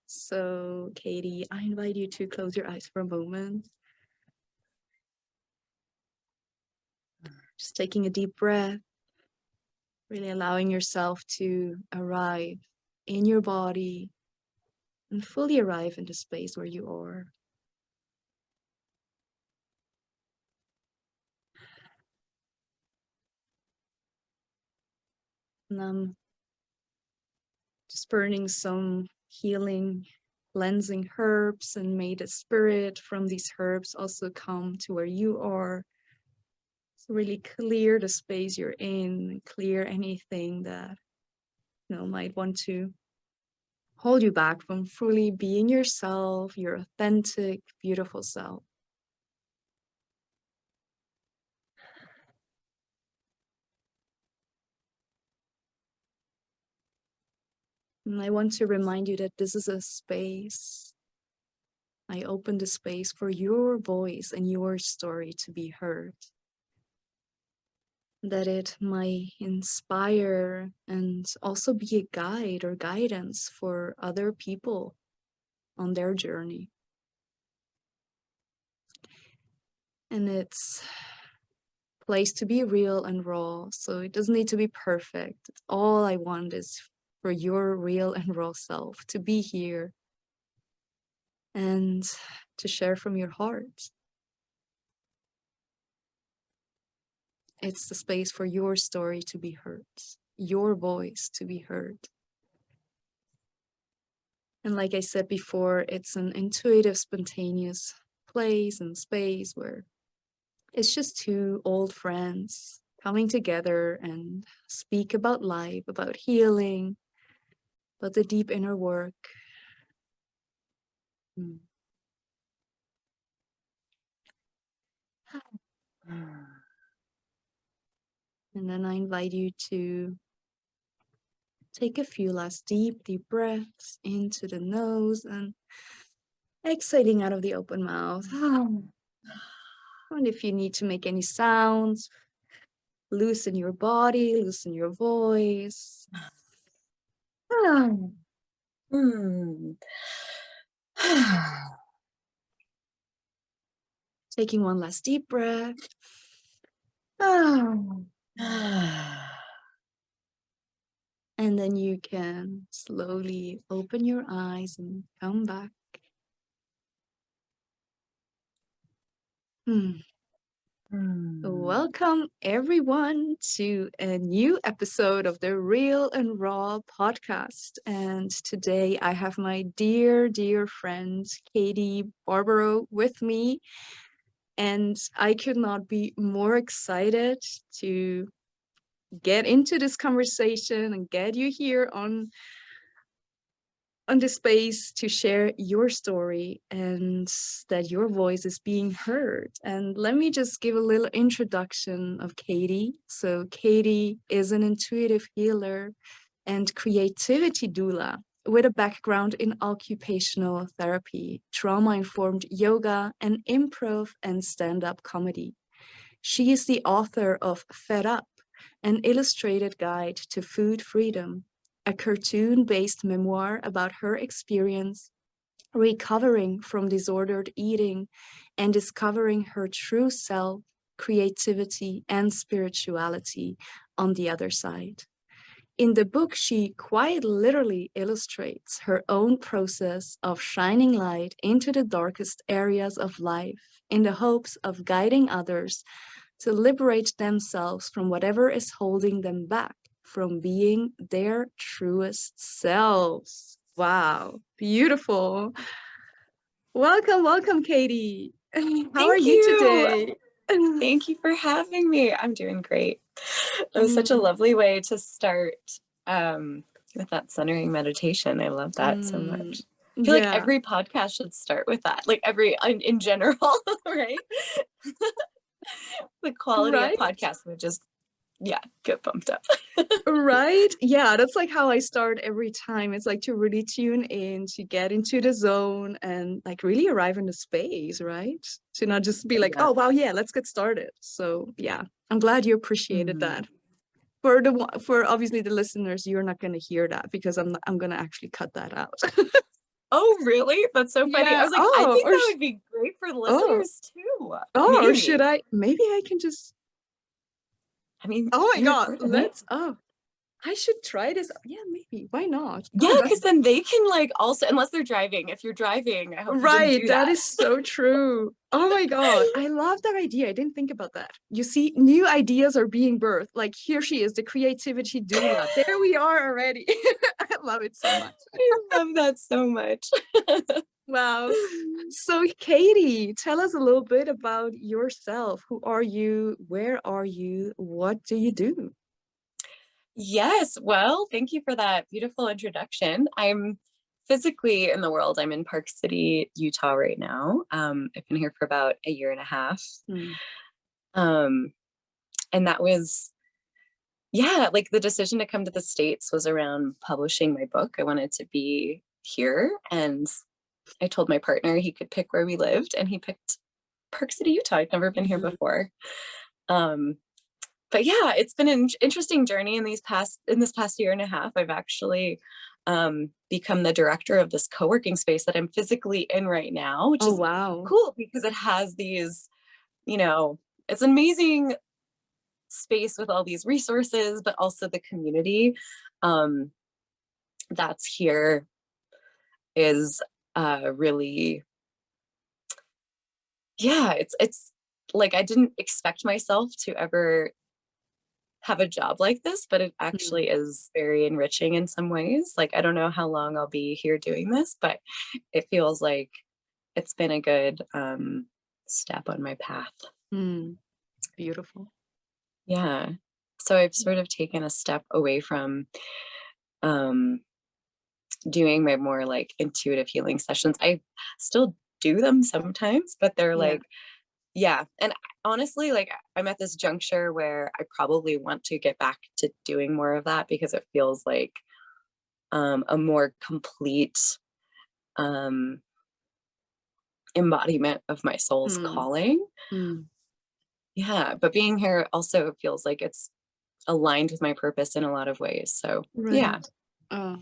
So, Katie, I invite you to close your eyes for a moment. Just taking a deep breath, really allowing yourself to arrive in your body and fully arrive in the space where you are. And I'm just burning some healing, cleansing herbs, and may the spirit from these herbs also come to where you are. So really clear the space you're in, clear anything that might want to hold you back from fully being yourself, your authentic, beautiful self. And I want to remind you that this is a space. I open the space for your voice and your story to be heard. That it might inspire and also be a guide or guidance for other people on their journey. And it's a place to be real and raw, so it doesn't need to be perfect. All I want is for your real and raw self to be here and to share from your heart. It's the space for your story to be heard, your voice to be heard. And like I said before, it's an intuitive, spontaneous place and space where it's just two old friends coming together and speak about life, about healing, about the deep inner work. And then I invite you to take a few last deep breaths into the nose and exhaling out of the open mouth. And if you need to make any sounds, loosen your body, loosen your voice. Taking one last deep breath. And then you can slowly open your eyes and come back. Welcome everyone to a new episode of the Real and Raw podcast. And today I have my dear, dear friend, Katie Barbaro with me. And I could not be more excited to get into this conversation and get you here on the space to share your story and that your voice is being heard. And let me just give a little introduction of Katie. So Katie is an intuitive healer and creativity doula with a background in occupational therapy, trauma-informed yoga, and improv and stand-up comedy. She is the author of Fed Up, an illustrated guide to food freedom, a cartoon-based memoir about her experience recovering from disordered eating and discovering her true self, creativity, and spirituality on the other side. In the book, she quite literally illustrates her own process of shining light into the darkest areas of life in the hopes of guiding others to liberate themselves from whatever is holding them back from being their truest selves. Wow, beautiful. Welcome, welcome, Katie. How are you today? Thank you for having me. I'm doing great. It was such a lovely way to start with that centering meditation. I love that so much. I feel like every podcast should start with that, like in general, right? The quality of podcasts would just yeah, get pumped up. Right? Yeah, that's like how I start every time. It's like to really tune in, to get into the zone and like really arrive in the space, right? To not just be like, Yeah. oh, wow, yeah, let's get started. So yeah, I'm glad you appreciated that. Mm. For obviously the listeners, you're not going to hear that because I'm going to actually cut that out. Oh, really? That's so funny. I Yeah. was like, I think that would be great for the Oh, listeners too. or should Maybe. I? Maybe I can just. I mean, Oh my you God, recorded it. let's. Oh, I should try this. Yeah, maybe. Why not? Yeah, Oh, because then they can like also, unless they're driving. If you're driving, I hope you didn't right. do That that. is so true. Oh my God. I love that idea. I didn't think about that. You see, new ideas are being birthed. Like here she is, the creativity doula. There we are already. I love it so much. I love that so much. Wow. So, Katie, tell us a little bit about yourself. Who are you? Where are you? What do you do? Yes, well, thank you for that beautiful introduction. I'm physically in the world. I'm in Park City, Utah right now. I've been here for about a year and a half. Mm. Um, and that was, yeah, like the decision to come to the States was around publishing my book. I wanted to be here, and I told my partner he could pick where we lived, and he picked Park City, Utah. I'd never been here before. Um, but yeah, it's been an interesting journey in this past year and a half. I've actually become the director of this co-working space that I'm physically in right now, which Oh, is wow. cool because it has these, it's an amazing space with all these resources, but also the community um, that's here is really, yeah, it's like I didn't expect myself to ever have a job like this, but it Mm. actually is very enriching in some ways. Like, I don't know how long I'll be here doing this, but it feels like it's been a good step on my path. Mm. Beautiful. Yeah. So I've sort of taken a step away from um, doing my more like intuitive healing sessions. I still do them sometimes, but they're Yeah. like, yeah. And honestly, like I'm at this juncture where I probably want to get back to doing more of that because it feels like a more complete um, embodiment of my soul's Mm. calling. Mm. Yeah. But being here also feels like it's aligned with my purpose in a lot of ways. So, yeah. Right. Oh,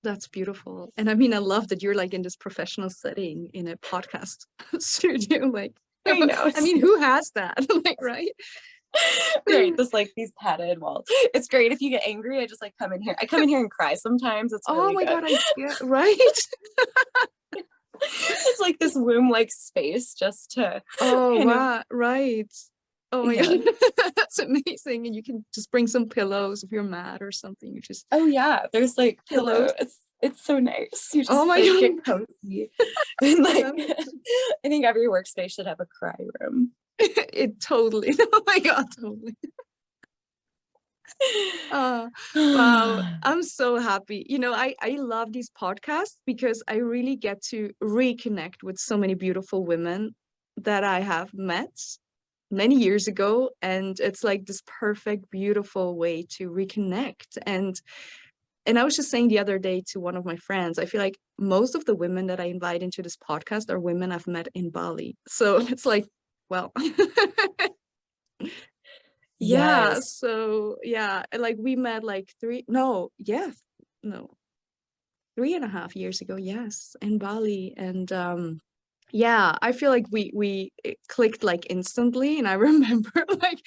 that's beautiful. And I mean, I love that you're like in this professional setting in a podcast studio. Like, I know. I mean, who has that? Like, right? Right. This like these padded walls. It's great if you get angry. I just like come in here. I come in here and cry sometimes. It's Oh really my good. God, yeah, right? It's like this womb like space just to Oh, kind of, wow, right. Oh my yeah. God, that's amazing. And you can just bring some pillows if you're mad or something. You just Oh yeah. There's like pillows. pillow. It's so nice. You Oh just my like God. get cozy. And I like love it. I think every workspace should have a cry room. It totally. Oh my God, totally. Wow. I'm so happy. I love these podcasts because I really get to reconnect with so many beautiful women that I have met many years ago. And it's like this perfect, beautiful way to reconnect. And I was just saying the other day to one of my friends, I feel like most of the women that I invite into this podcast are women I've met in Bali. So it's like, well, yeah. Yes. So yeah, like we met like no, yeah, no, 3.5 years ago, yes, in Bali. And yeah, I feel like we it clicked like instantly. And I remember like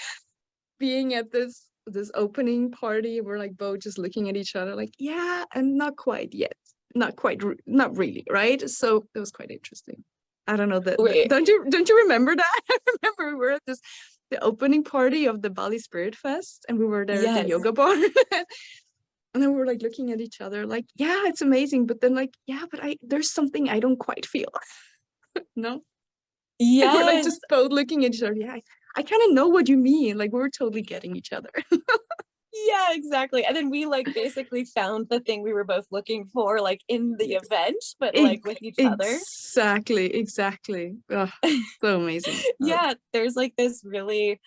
being at this opening party. We're like both just looking at each other like, yeah, and not quite yet. Not quite, not really, right? So it was quite interesting. I don't know that. Wait. Don't you remember that? I remember we were at the opening party of the Bali Spirit Fest, and we were there at the Yes. yoga bar. And then we were like looking at each other like, yeah, it's amazing. But then like, yeah, but there's something I don't quite feel. No? And we're like Yes. just both looking at each other. Yeah, I kind of know what you mean. Like we're totally getting each other. Yeah, exactly. And then we like basically found the thing we were both looking for, like in the event, but like with each other. Exactly. Ugh, so amazing. Yeah, there's like this really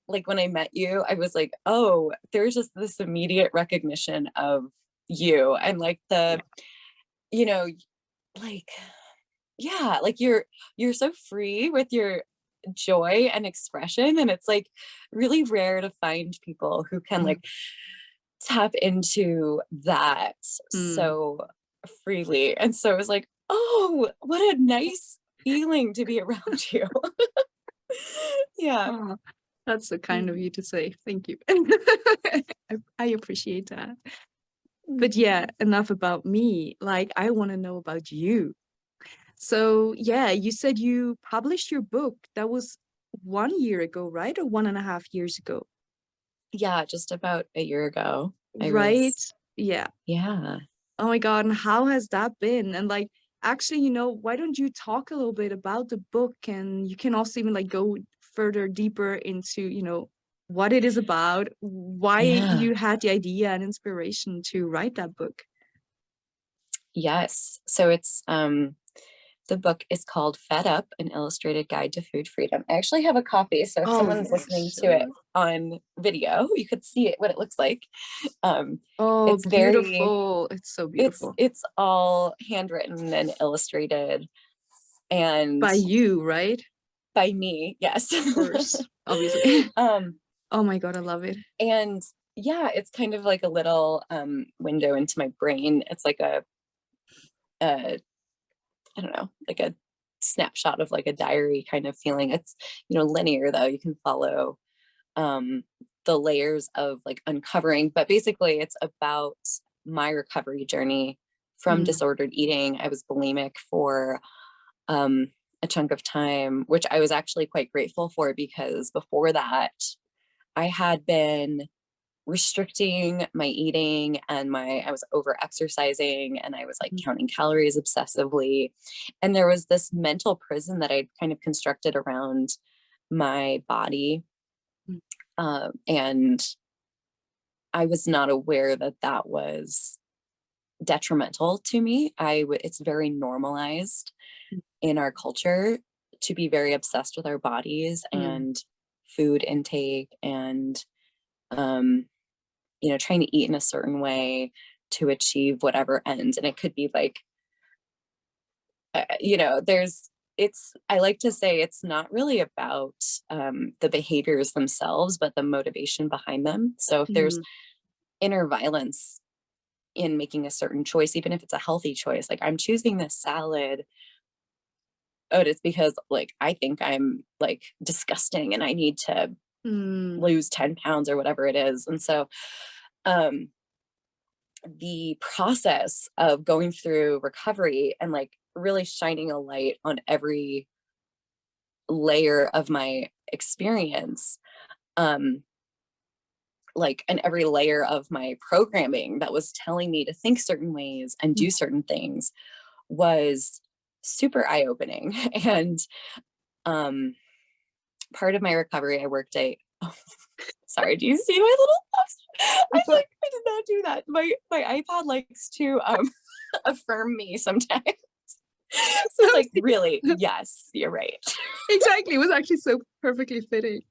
like when I met you, I was like, oh, there's just this immediate recognition of you, and like Yeah. you know, like, yeah, like you're so free with your joy and expression, and it's like really rare to find people who can Mm. like tap into that Mm. so freely. And so it was like, oh, what a nice feeling to be around you. Yeah. Oh, that's so kind of Mm. you to say. Thank you. I appreciate that. But yeah, Mhm. enough about me. Like, I want to know about you. So, yeah, you said you published your book. That was 1 year ago, right? Or 1.5 years ago? Yeah, just about a year ago. I Right? was, Yeah. yeah. Oh my God. And how has that been? And like, actually, why don't you talk a little bit about the book? And you can also even like go further deeper into, what it is about, why Yeah. you had the idea and inspiration to write that book. Yes. So the book is called Fed Up, An Illustrated Guide to Food Freedom. I actually have a copy, so if Oh, someone's yeah, listening to it sure. on video, you could see it, what it looks like. Um, Oh, it's very, beautiful. It's so beautiful. it's all handwritten and illustrated, and By you, right? by me, yes. Of course, obviously. um, Oh my God, I love it. and yeah, it's kind of like a little window into my brain. It's like a I don't know, like a snapshot of like a diary kind of feeling. It's, linear though. You can follow um, the layers of like uncovering, but basically it's about my recovery journey from Mm, disordered eating. I was bulimic for a chunk of time, which I was actually quite grateful for, because before that, I had been restricting my eating, and I was over exercising, and I was like mm, counting calories obsessively. And there was this mental prison that I'd kind of constructed around my body. mm, And I was not aware that that was detrimental to me. It's very normalized mm, in our culture to be very obsessed with our bodies mm, and food intake, and um, trying to eat in a certain way to achieve whatever ends. And it could be like, I like to say it's not really about the behaviors themselves, but the motivation behind them. So if there's mm, inner violence in making a certain choice, even if it's a healthy choice, like I'm choosing this salad, oh, it's because like I think I'm like disgusting and I need to mm, lose 10 pounds or whatever it is. And so um the process of going through recovery and like really shining a light on every layer of my experience, um like, and every layer of my programming that was telling me to think certain ways and mm. do certain things, was super eye-opening. And um part of my recovery, I worked a oh, sorry, do you see my little I like, I did not do that. My iPad likes to affirm me sometimes. So it's like, really, yes, you're right. Exactly. It was actually so perfectly fitting.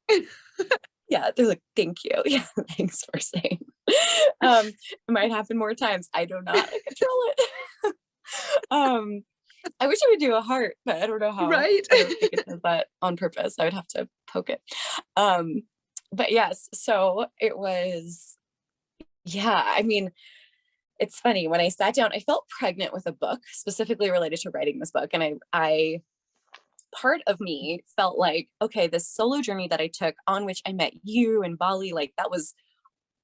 Yeah, they're like, thank you. Yeah, thanks for saying. It might happen more times. I do not control it. um, I wish it would do a heart, but I don't know how. Right? I don't think it does that on purpose. I would have to poke it. Um, but yes, so it was, yeah, I mean, it's funny, when I sat down, I felt pregnant with a book specifically related to writing this book. And I part of me felt like, okay, this solo journey that I took, on which I met you in Bali, like that was,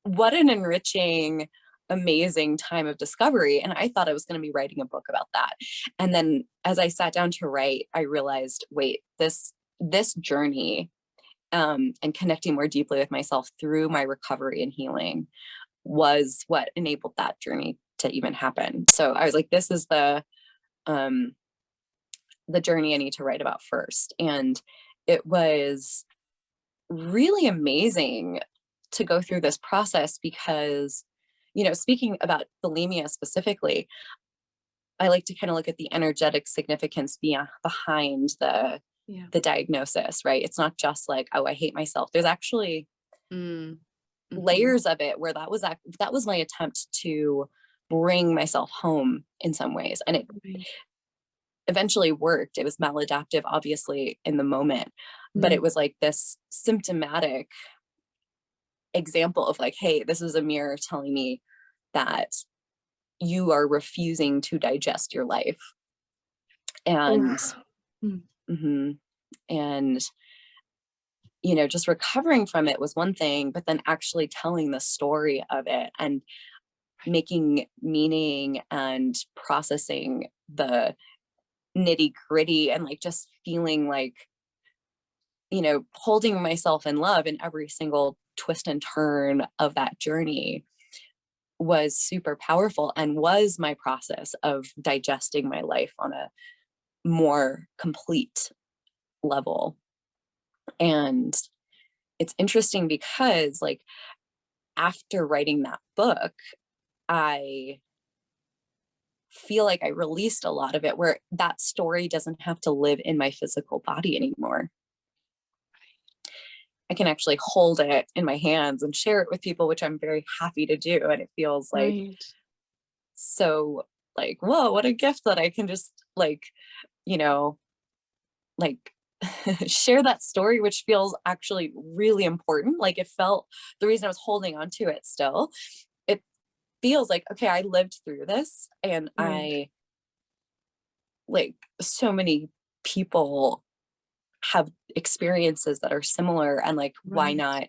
what an enriching, amazing time of discovery. And I thought I was going to be writing a book about that. And then as I sat down to write, I realized, wait, this journey, and connecting more deeply with myself through my recovery and healing, was what enabled that journey to even happen. So I was like, this is um, the journey I need to write about first. And it was really amazing to go through this process because, speaking about bulimia specifically, I like to kind of look at the energetic significance behind the the diagnosis, right? It's not just like, oh, I hate myself. There's actually layers of it where that was my attempt to bring myself home in some ways. And it eventually worked. It was maladaptive, obviously, in the moment, but it was like this symptomatic example of like, hey, this is a mirror telling me that you are refusing to digest your life. And and you know, just recovering from it was one thing, but then actually telling the story of it and making meaning and processing the nitty gritty and like just feeling like, you know, holding myself in love in every single twist and turn of that journey was super powerful and was my process of digesting my life on a more complete level. And it's interesting because like after writing that book, I feel like I released a lot of it where that story doesn't have to live in my physical body anymore. I can actually hold it in my hands and share it with people, which I'm very happy to do. And it feels like so like, whoa, what a gift that I can just like, you know, like share that story, which feels actually really important. Like it felt the reason I was holding on to it still, it feels like, okay, I lived through this and I like so many people have experiences that are similar and like, why not,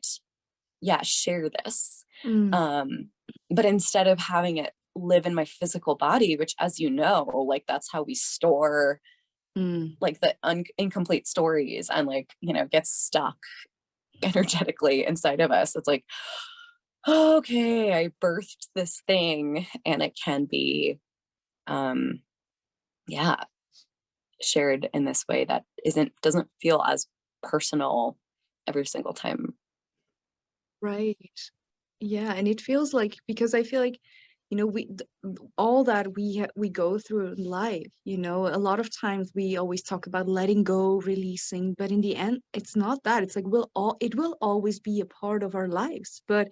share this. But instead of having it live in my physical body, which as you know, like that's how we store like the incomplete stories and like, you know, gets stuck energetically inside of us. It's like, oh, okay, I birthed this thing and it can be, yeah, shared in this way that doesn't feel as personal every single time. Right. Yeah, and it feels like because I feel like, you know, all that we go through in life, you know, a lot of times we always talk about letting go, releasing, but in the end, it's not that. It's like it will always be a part of our lives, but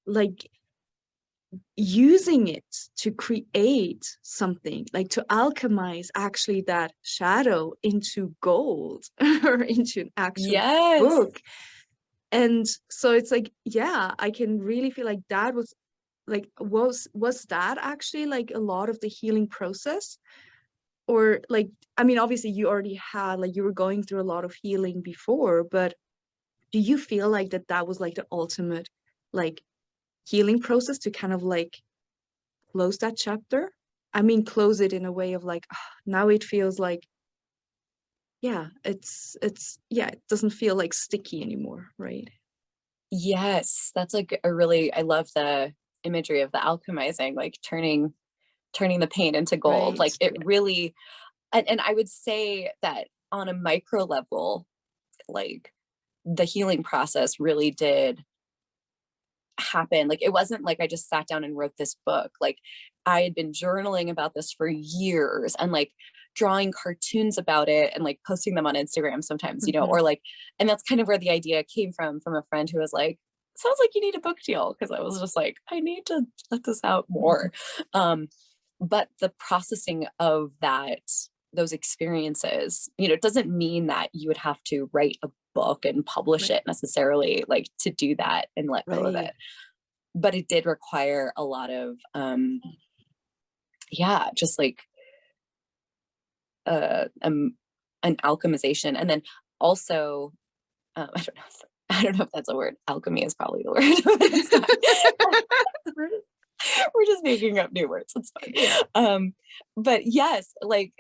like using it to create something, like to alchemize actually that shadow into gold or into an actual Yes. book. And so it's like, yeah, I can really feel like that was like, was that actually like a lot of the healing process? Or like, I mean, obviously you already had, like you were going through a lot of healing before, but do you feel like that was like the ultimate like healing process to kind of like close that chapter? I mean, close it in a way of like, now it feels like, yeah, it doesn't feel like sticky anymore, right? Yes, that's like I love the imagery of the alchemizing, like turning the paint into gold. Right. Like it really, and I would say that on a micro level, like the healing process really did happen. Like it wasn't like I just sat down and wrote this book. Like I had been journaling about this for years and like drawing cartoons about it and like posting them on Instagram sometimes, you know, or like, and that's kind of where the idea came from a friend who was like, sounds like you need a book deal. Cause I was just like, I need to let this out more. But the processing of those experiences, you know, it doesn't mean that you would have to write a book and publish it necessarily, like to do that and let go of it. But it did require a lot of just like an alchemization. And then also I don't know if that's a word. Alchemy is probably the word. We're just making up new words. It's fine. Yeah. But yes, like,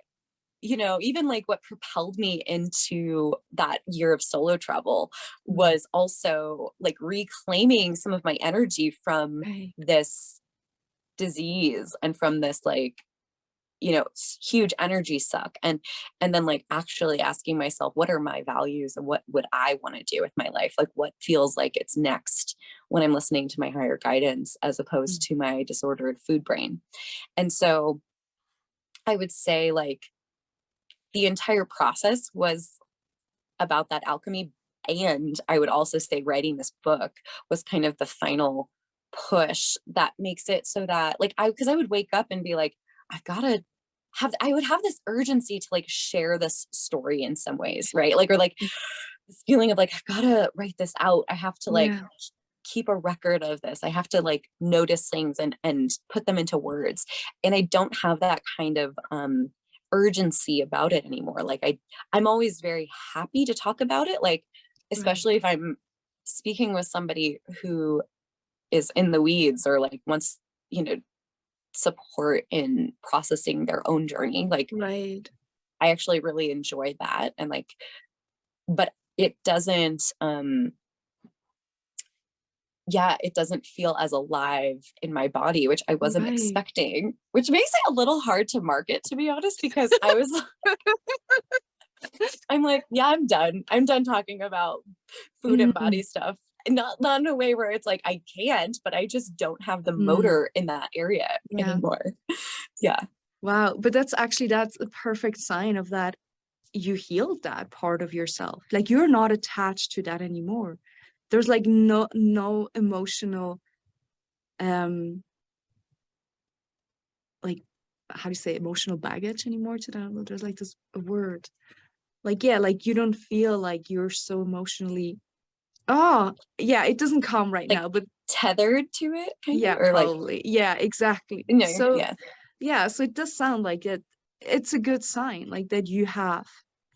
you know, even like what propelled me into that year of solo travel was also like reclaiming some of my energy from this disease and from this like, you know, huge energy suck. And then like actually asking myself, what are my values and what would I want to do with my life? Like what feels like it's next when I'm listening to my higher guidance as opposed to my disordered food brain. And so I would say like the entire process was about that alchemy. And I would also say writing this book was kind of the final push that makes it so that like because I would wake up and be like, I've got to I would have this urgency to like share this story in some ways, right? Like, or like this feeling of like, I've got to write this out. I have to like Yeah. keep a record of this. I have to like notice things and put them into words. And I don't have that kind of urgency about it anymore. Like I'm always very happy to talk about it. Like, Right. especially if I'm speaking with somebody who is in the weeds or like wants, you know, support in processing their own journey. Like Right. I actually really enjoy that. And like, but it doesn't, yeah, it doesn't feel as alive in my body, which I wasn't Right. expecting, which makes it a little hard to market, to be honest, because I was, I'm like, yeah, I'm done. I'm done talking about food and Mm, body stuff. Not in a way where it's like I can't, but I just don't have the mm, motor in that area yeah. anymore. Yeah. Wow. But that's a perfect sign of that you healed that part of yourself. Like you're not attached to that anymore. There's like no emotional um like how do you say emotional baggage anymore to that. There's like this word. Like yeah, like you don't feel like you're so emotionally oh yeah, it doesn't come right Like now, but tethered to it kind of, yeah, or like, probably. Yeah, exactly. no, So yeah. yeah, so it does sound like it's a good sign, like that you have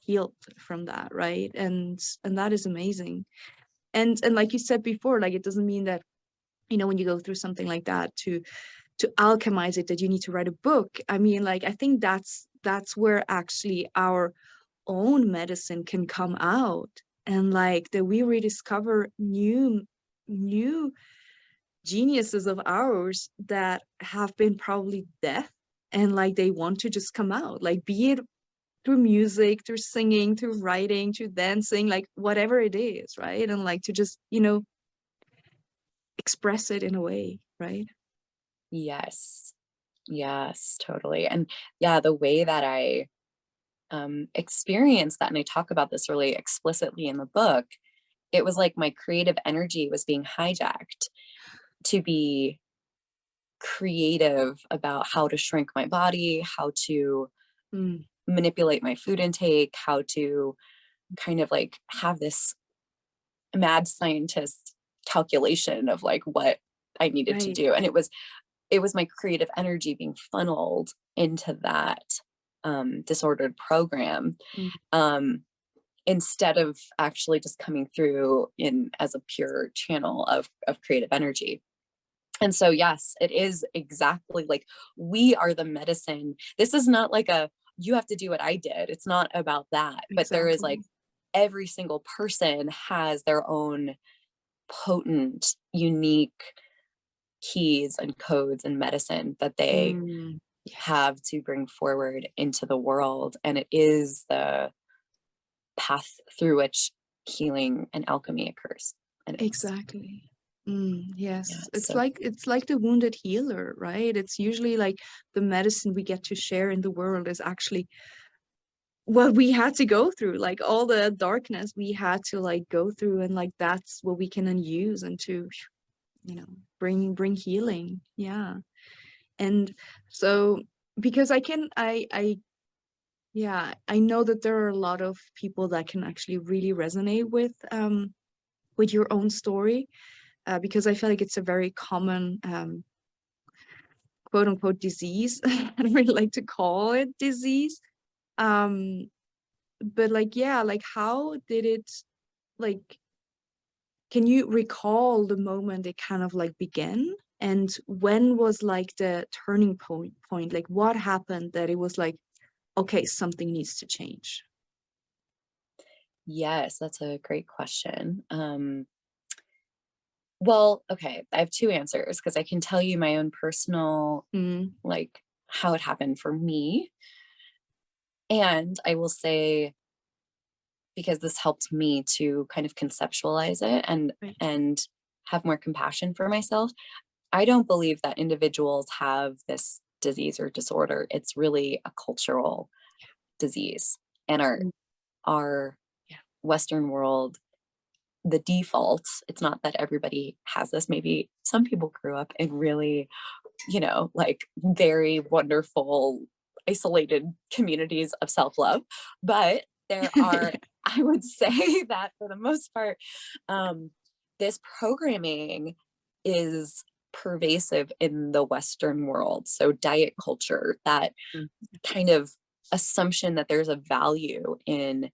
healed from that, right? And that is amazing. And like you said before, like it doesn't mean that, when you go through something like that to alchemize it, that you need to write a book. I mean, like I think that's where actually our own medicine can come out, and like that we rediscover new geniuses of ours that have been probably deaf, and like they want to just come out, like be it through music, through singing, through writing, through dancing, like whatever it is, right? And like to just express it in a way, right? Yes. Yes, totally. And yeah, the way that I experienced that, and I talk about this really explicitly in the book, it was like my creative energy was being hijacked to be creative about how to shrink my body, how to Mm, manipulate my food intake, how to kind of like have this mad scientist calculation of like what I needed to right. do. And it was my creative energy being funneled into that disordered program, Mm, um, instead of actually just coming through in as a pure channel of creative energy. And so, yes, it is exactly like we are the medicine. This is not like you have to do what I did. It's not about that. But there is like exactly. every single person has their own potent, unique keys and codes and medicine that they Yes, have to bring forward into the world. And it is the path through which healing and alchemy occurs. And it's, exactly. yeah, Yes, it's it's so, like the wounded healer, right? It's usually like the medicine we get to share in the world is actually what we had to go through, like all the darkness we had to like go through, and like that's what we can then use and to bring healing. Yeah. And so because I yeah, I know that there are a lot of people that can actually really resonate with your own story, because I feel like it's a very common quote unquote disease. I don't really like to call it disease. Um, but like, yeah, like how did it, like, can you recall the moment it kind of like began? And when was like the turning point? Like what happened that it was like, okay, something needs to change? yes, that's a great question. Well, okay, I have two answers because I can tell you my own personal, Mm, like how it happened for me. And I will say, because this helped me to kind of conceptualize it right. and have more compassion for myself. I don't believe that individuals have this disease or disorder. It's really a cultural disease. And our Mm, our yeah. Western world, the default, it's not that everybody has this. Maybe some people grew up in really, like very wonderful, isolated communities of self-love. But there are, I would say that for the most part, this programming is pervasive in the Western world. So diet culture, that kind of assumption that there's a value in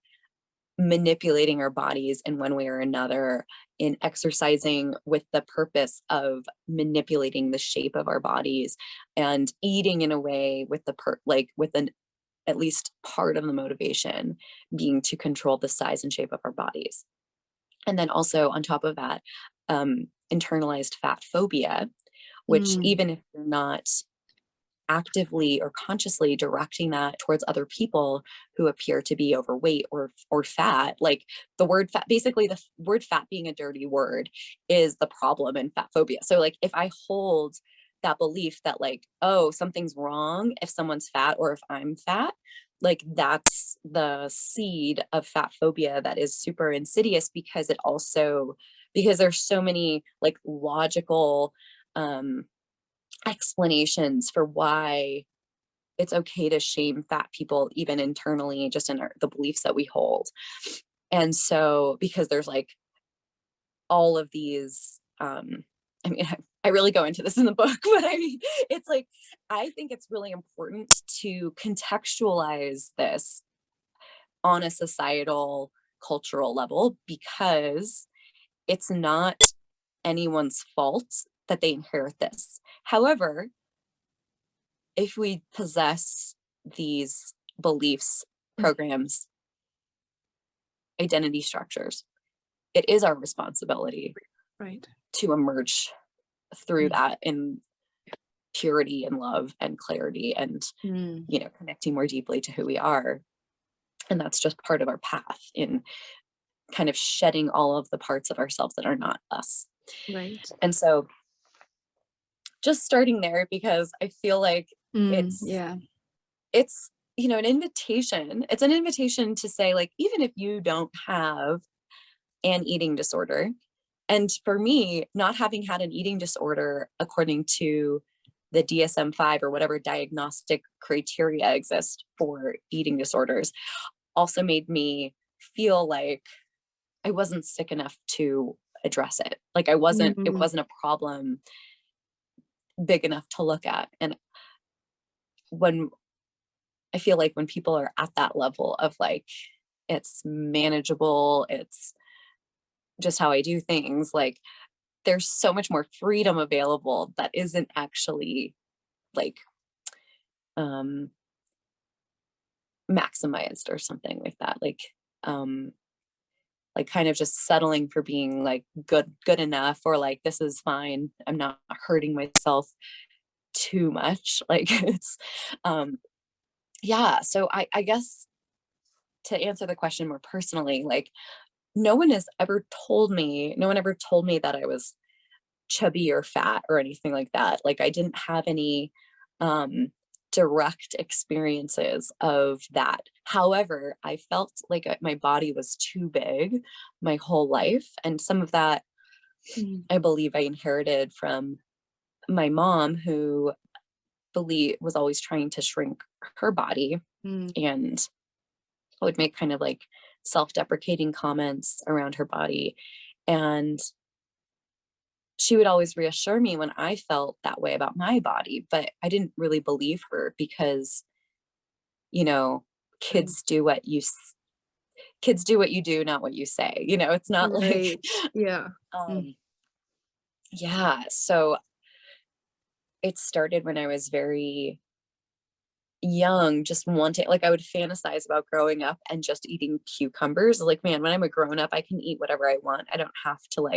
manipulating our bodies in one way or another, in exercising with the purpose of manipulating the shape of our bodies, and eating in a way with with an at least part of the motivation being to control the size and shape of our bodies. And then also on top of that, internalized fat phobia, which even if you're not actively or consciously directing that towards other people who appear to be overweight or fat, like the word fat, basically the word fat being a dirty word is the problem in fat phobia. So like if I hold that belief that like, oh, something's wrong if someone's fat or if I'm fat, like that's the seed of fat phobia that is super insidious, because there's so many like logical explanations for why it's okay to shame fat people, even internally, just in the beliefs that we hold. And so, because there's like all of these, I mean, I really go into this in the book, but I mean, it's like, I think it's really important to contextualize this on a societal, cultural level, because it's not anyone's fault that they inherit this. However, if we possess these beliefs, programs, identity structures, it is our responsibility to emerge through that in purity and love and clarity and, connecting more deeply to who we are. And that's just part of our path in kind of shedding all of the parts of ourselves that are not us. Right. And so just starting there, because I feel like it's an invitation. It's an invitation to say, like, even if you don't have an eating disorder, and for me, not having had an eating disorder according to the DSM-5 or whatever diagnostic criteria exist for eating disorders, also made me feel like I wasn't sick enough to address it. Like it wasn't a problem big enough to look at. And when I feel like when people are at that level of like, it's manageable, it's just how I do things, like there's so much more freedom available that isn't actually like maximized or something like that. Like kind of just settling for being like good enough, or like this is fine, I'm not hurting myself too much. Like it's so I guess to answer the question more personally, like no one ever told me that I was chubby or fat or anything like that. Like I didn't have any direct experiences of that. However, I felt like my body was too big my whole life. And some of that, I believe I inherited from my mom, who was always trying to shrink her body and would make kind of like self-deprecating comments around her body. And she would always reassure me when I felt that way about my body, but I didn't really believe her because, kids do what you do, not what you say. It's not like, so it started when I was very young, just wanting, like I would fantasize about growing up and just eating cucumbers. Like, man, when I'm a grown up, I can eat whatever I want. I don't have to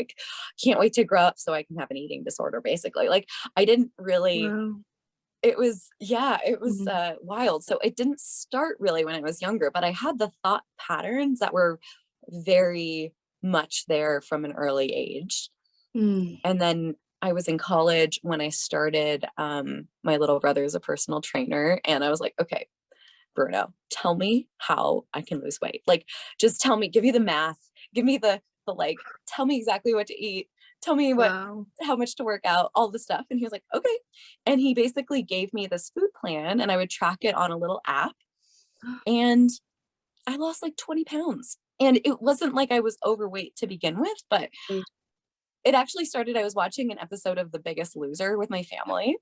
can't wait to grow up so I can have an eating disorder, basically. Like I didn't really, it was wild. So it didn't start really when I was younger, but I had the thought patterns that were very much there from an early age. And then I was in college when I started, my little brother is a personal trainer, and I was like, okay, Bruno, tell me how I can lose weight. Like, just tell me, give me the math, give me the like, tell me exactly what to eat, tell me Wow. how much to work out, all the stuff. And he was like, okay. And he basically gave me this food plan and I would track it on a little app. And I lost like 20 pounds. And it wasn't like I was overweight to begin with, but Right. it actually started, I was watching an episode of The Biggest Loser with my family.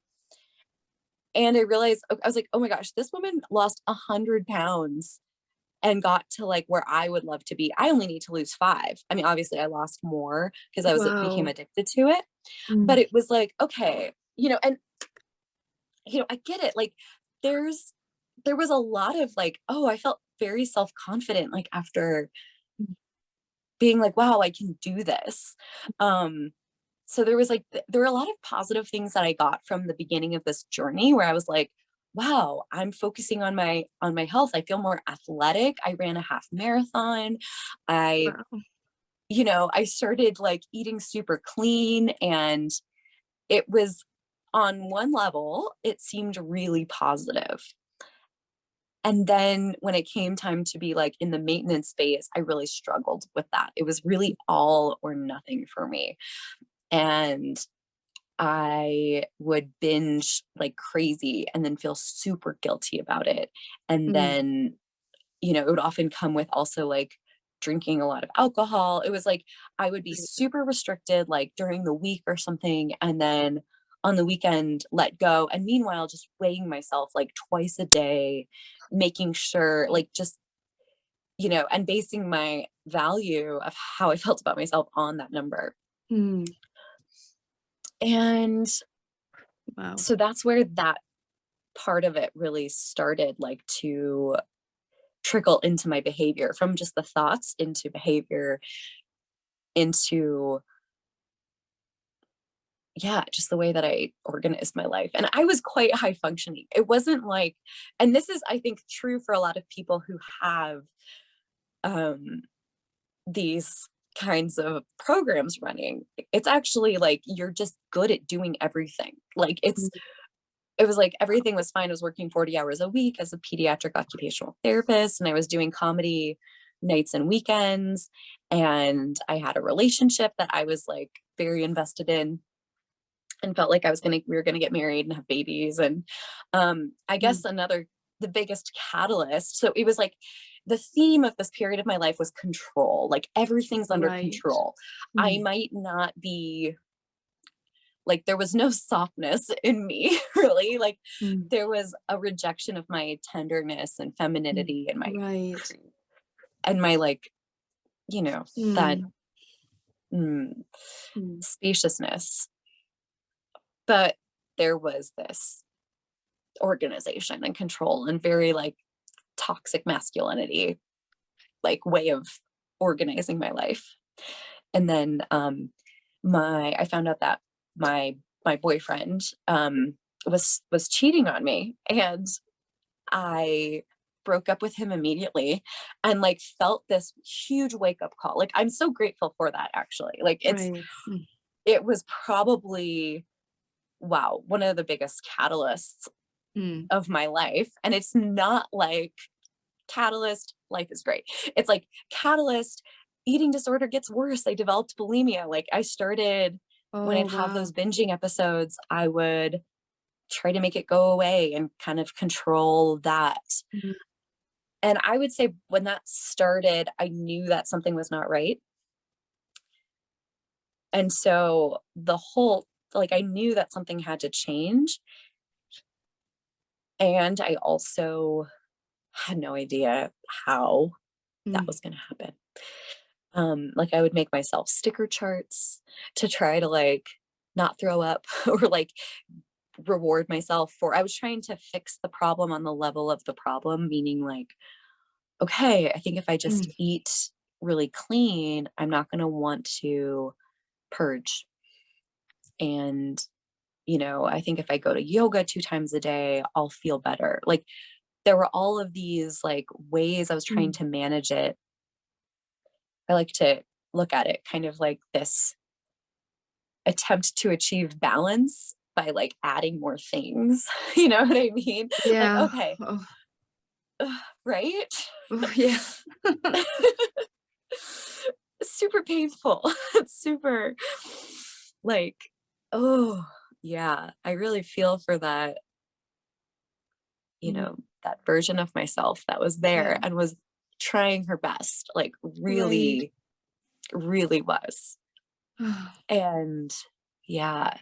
And I realized, I was like, oh my gosh, this woman lost 100 pounds and got to like where I would love to be. I only need to lose 5. I mean, obviously I lost more because became Wow. addicted to it. Mm. But it was like, okay, and I get it. Like there was a lot of like, oh, I felt very self-confident like after Mm. being like, wow, I can do this. So there was like there were a lot of positive things that I got from the beginning of this journey where I was like, wow, I'm focusing on my health. I feel more athletic. I ran a half marathon. I Wow. I started like eating super clean, and it was, on one level, it seemed really positive. And then when it came time to be like in the maintenance phase, I really struggled with that. It was really all or nothing for me. And I would binge like crazy and then feel super guilty about it. And Mm. then, it would often come with also like drinking a lot of alcohol. It was like I would be Right. super restricted like during the week or something, and then on the weekend let go. And meanwhile, just weighing myself like twice a day, making sure like just, and basing my value of how I felt about myself on that number. Mm. And Wow. so that's where that part of it really started like to trickle into my behavior, from just the thoughts into behavior, into, yeah, just the way that I organized my life. And I was quite high functioning. It wasn't like, and this is, I think, true for a lot of people who have um, these kinds of programs running. It's actually like you're just good at doing everything. Like Mm. it was like everything was fine. I was working 40 hours a week as a pediatric occupational therapist, and I was doing comedy nights and weekends. And I had a relationship that I was like very invested in, and felt like we were gonna get married and have babies. And I Mm. guess the biggest catalyst. So it was like the theme of this period of my life was control. Like everything's under Right. control. I Mm. might not be like, there was no softness in me, really. Like Mm. there was a rejection of my tenderness and Mm. femininity and Right. my like, you know, that Mm. mm, Mm. spaciousness. But there was this organization and control and very like toxic masculinity, like way of organizing my life. And then I found out that my boyfriend was cheating on me, and I broke up with him immediately, and like felt this huge wake up call. Like I'm so grateful for that, actually. Like Right. Mm. it was probably, wow, one of the biggest catalysts Mm. of my life. And it's not like catalyst, life is great. It's like catalyst, eating disorder gets worse. I developed bulimia. Like I started, when Oh, I'd have wow. those binging episodes, I would try to make it go away and kind of control that. Mm. And I would say when that started, I knew that something was not right. And so like, I knew that something had to change. And I also had no idea how that Mm. was going to happen. Like I would make myself sticker charts to try to like not throw up, or like reward myself for, I was trying to fix the problem on the level of the problem, meaning like, okay, I think if I just Mm. eat really clean, I'm not going to want to purge. And, I think if I go to yoga 2 times a day, I'll feel better. Like there were all of these like ways I was trying Mm. to manage it. I like to look at it kind of like this attempt to achieve balance by like adding more things. You know what I mean? Like, Yeah. okay, Oh. right? Oh, yeah. Super painful. It's super like, oh, yeah, I really feel for that, Mm, that version of myself that was there yeah. and was trying her best, like Right. really, really was. And yeah,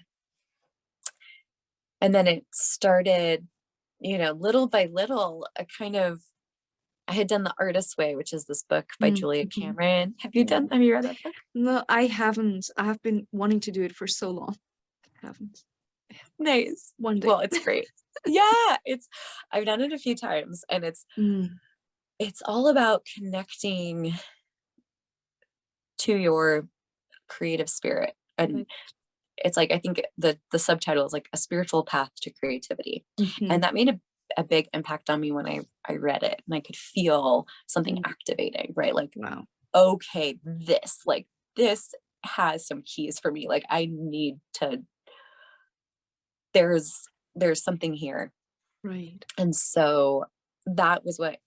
and then it started, little by little, I had done The Artist's Way, which is this book by Julia Mhm. Cameron. Yeah. Have you read that book? No, I haven't. I have been wanting to do it for so long. I haven't. Nice. One day. Well, it's great. Yeah, I've done it a few times, and Mm, it's all about connecting to your creative spirit. And right. it's like, I think the subtitle is like A Spiritual Path to Creativity. And Mhm. that made a big impact on me when I read it, and I could feel something Mm, activating, right? Like, wow. okay, this has some keys for me. Like, I need to, there's something here. Right. And so that was what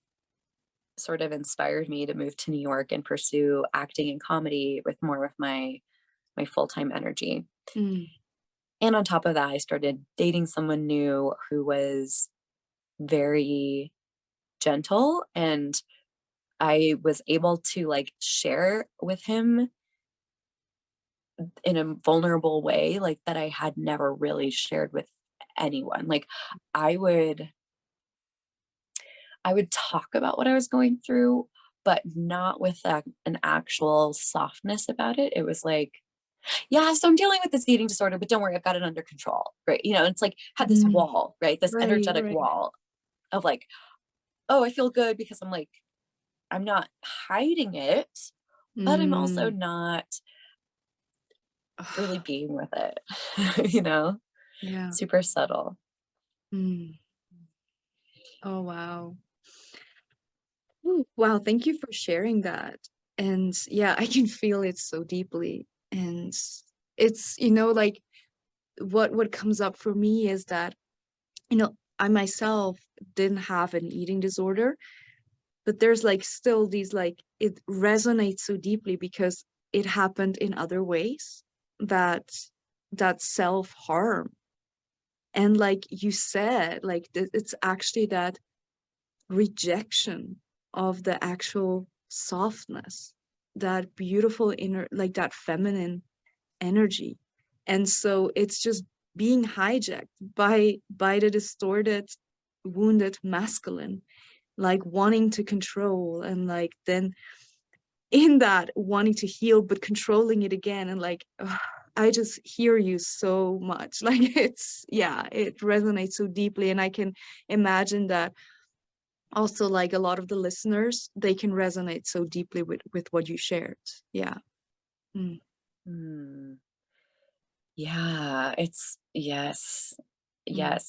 sort of inspired me to move to New York and pursue acting and comedy with more of my full-time energy. Mm, And on top of that, I started dating someone new who was very gentle, and I was able to like share with him in a vulnerable way, like that I had never really shared with anyone. Like I would I would talk about what I was going through, but not with an actual softness about it. It was like, yeah, so I'm dealing with this eating disorder, but don't worry, I've got it under control. Right. It's like had this mm, wall, right? This right, energetic right. wall of like, oh, I feel good because I'm not hiding it, but I'm also Mm. not really Ah, being with it, you know, yeah. super subtle. Mm. Oh, wow. Ooh, wow, thank you for sharing that. And yeah, I can feel it so deeply. And it's, like what comes up for me is that, I myself didn't have an eating disorder, but there's like still these like it resonates so deeply because it happened in other ways that self-harm. And like you said, like it's actually that rejection of the actual softness, that beautiful inner, like that feminine energy. And so it's just being hijacked by the distorted, wounded masculine, like wanting to control, and like then in that wanting to heal but controlling it again. And like ugh, I just hear you so much. Like it's, yeah, it resonates so deeply, and I can imagine that also like a lot of the listeners, they can resonate so deeply with what you shared. Yeah. Mm, Hmm. Yeah, mm, yes,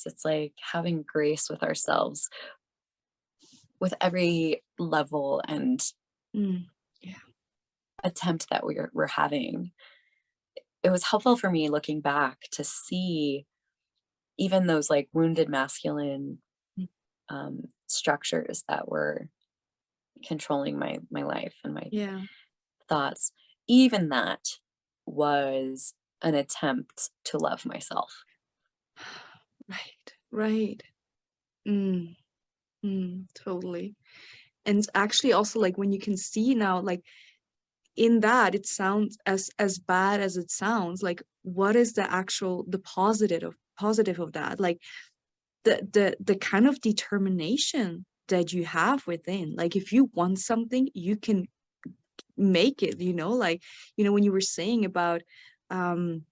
it's like having grace with ourselves with every level and mm. Yeah. attempt that we're having. It was helpful for me looking back to see even those like wounded masculine Mm, structures that were controlling my life and my yeah. thoughts. Even that was an attempt to love myself. Right. Right. Mm, totally. And actually also like when you can see now, like in that it sounds as bad as it sounds, like what is the actual, the positive of that, like the kind of determination that you have within. Like if you want something, you can make it, like when you were saying about um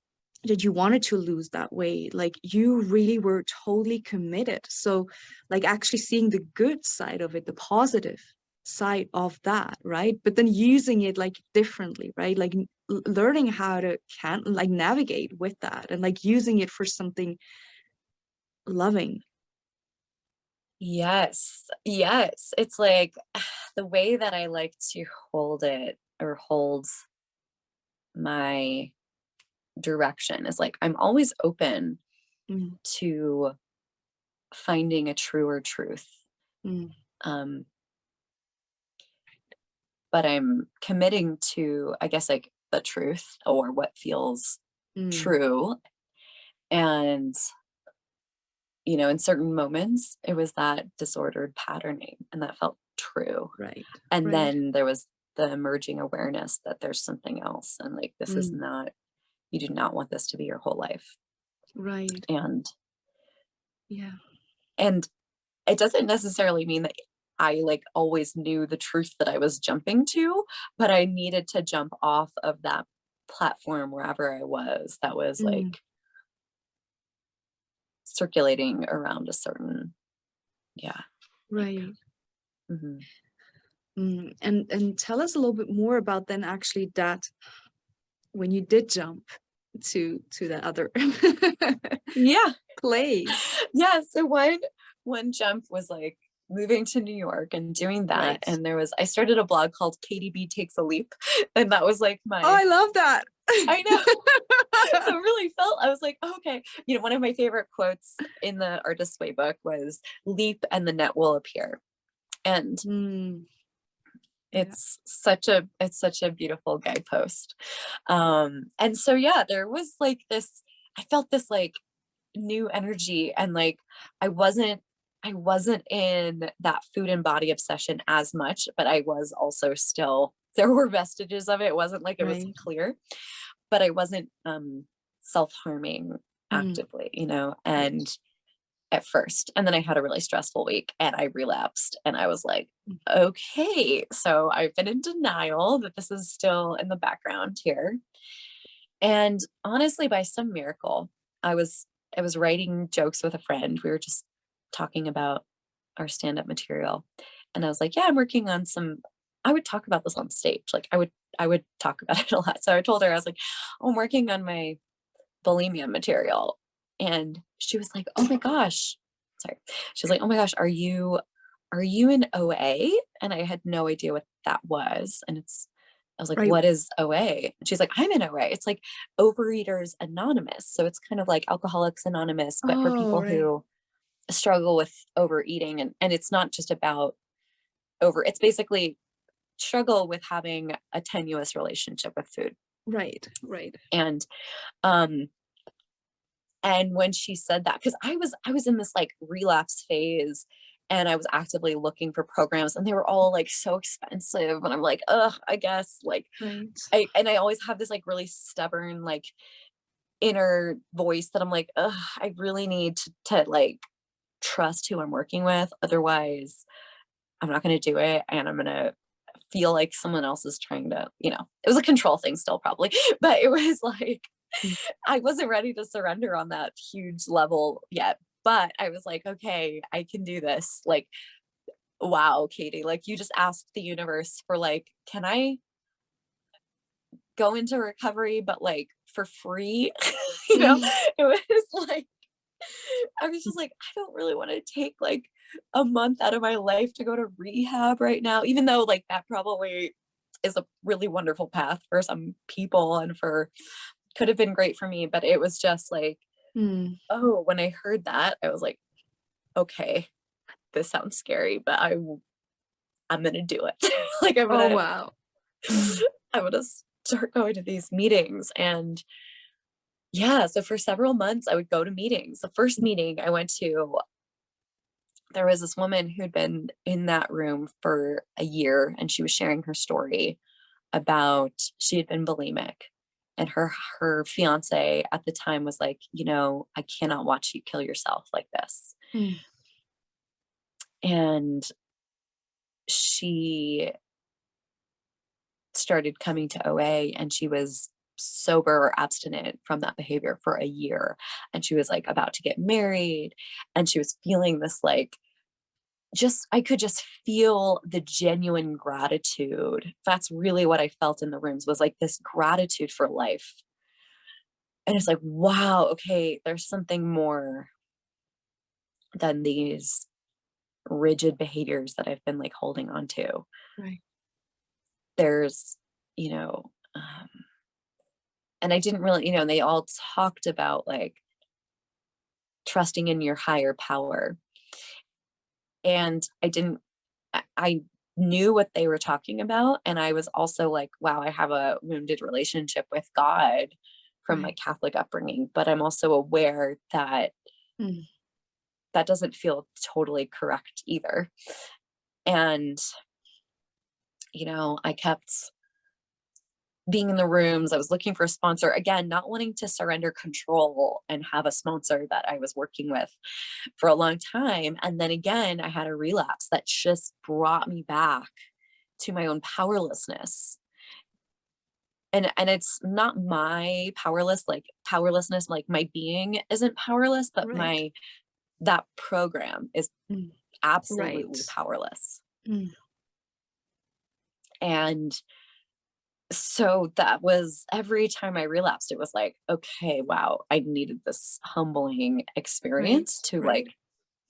that you wanted to lose that weight, like you really were totally committed. So like actually seeing the good side of it, the positive side of that, right? But then using it like differently, right? Like learning how to can like navigate with that, and like using it for something loving. Yes. Yes. It's like the way that I like to hold it or hold my direction is like I'm always open Mm, to finding a truer truth. mm, Um, but I'm committing to, I guess, like the truth or what feels true. And, in certain moments, it was that disordered patterning and that felt true. Right. And Right. then there was the emerging awareness that there's something else. And like, this is not, you do not want this to be your whole life. Right. And, Yeah. and it doesn't necessarily mean that I like always knew the truth that I was jumping to, but I needed to jump off of that platform wherever I was that was like circulating around a certain, yeah. Right. Hmm. And tell us a little bit more about then actually that when you did jump to the other Yeah. place. Yeah. So one jump was like moving to New York and doing that. Right. And I started a blog called Katie B Takes a Leap. And that was like Oh, I love that. I know. So it really felt, I was like, okay. One of my favorite quotes in the Artist's Way book was leap and the net will appear. And Yeah. it's such a beautiful guidepost. And so, yeah, there was like this, I felt this like new energy and like, I wasn't in that food and body obsession as much, but I was also still, there were vestiges of it. It wasn't like it was Right. clear, but I wasn't self-harming actively, Right. and at first. And then I had a really stressful week and I relapsed and I was like, Mm. okay, so I've been in denial that this is still in the background here. And honestly, by some miracle, I was writing jokes with a friend. We were just talking about our stand-up material. And I was like, yeah, I'm working on some, I would talk about this on stage. Like I would talk about it a lot. So I told her, I was like, oh, I'm working on my bulimia material. And she was like, oh my gosh. Sorry. She was like, oh my gosh, are you in OA? And I had no idea what that was. I was like, Right. what is OA? And she's like, I'm in OA. It's like Overeaters Anonymous. So it's kind of like Alcoholics Anonymous, but for Oh, people right. who struggle with overeating. And it's not just about it's basically struggle with having a tenuous relationship with food. Right. Right. And um and when she said that, because I was in this like relapse phase and I was actively looking for programs and they were all like so expensive. And I'm like, ugh, I guess like Right. I always have this like really stubborn like inner voice that I'm like, ugh, I really need to like trust who I'm working with. Otherwise, I'm not gonna do it and I'm gonna feel like someone else is trying to, it was a control thing still probably, but it was like Mm. I wasn't ready to surrender on that huge level yet. But I was like, okay, I can do this. Like, wow, Katie, like you just asked the universe for like, can I go into recovery, but like for free? It was like, I was just like, I don't really want to take like a month out of my life to go to rehab right now, even though like that probably is a really wonderful path for some people and could have been great for me. But it was just like, oh, when I heard that, I was like, okay, this sounds scary, but I'm gonna do it. Like Oh, wow. I'm gonna start going to these meetings. And yeah, so for several months I would go to meetings. The first meeting I went to, there was this woman who'd been in that room for a year and she was sharing her story about she had been bulimic and her fiance at the time was like, I cannot watch you kill yourself like this. And she started coming to OA and she was sober or abstinent from that behavior for a year. And she was like about to get married and she was feeling this like, I could just feel the genuine gratitude. That's really what I felt in the rooms, was like this gratitude for life. And it's like, wow, okay, there's something more than these rigid behaviors that I've been like holding on to. Right. There's, you know, and I didn't really, and they all talked about like trusting in your higher power. And I didn't, I knew what they were talking about. And I was also like, wow, I have a wounded relationship with God from my Right. Catholic upbringing, but I'm also aware that Mm. that doesn't feel totally correct either. And, I kept being in the rooms. I was looking for a sponsor, again, not wanting to surrender control and have a sponsor that I was working with for a long time. And then again, I had a relapse that just brought me back to my own powerlessness. And it's not my powerlessness, like my being isn't powerless, but Right. that program is Mm. Right. absolutely powerless. Mm. And so that was every time I relapsed, it was like, okay, wow, I needed this humbling Right. experience to Right. like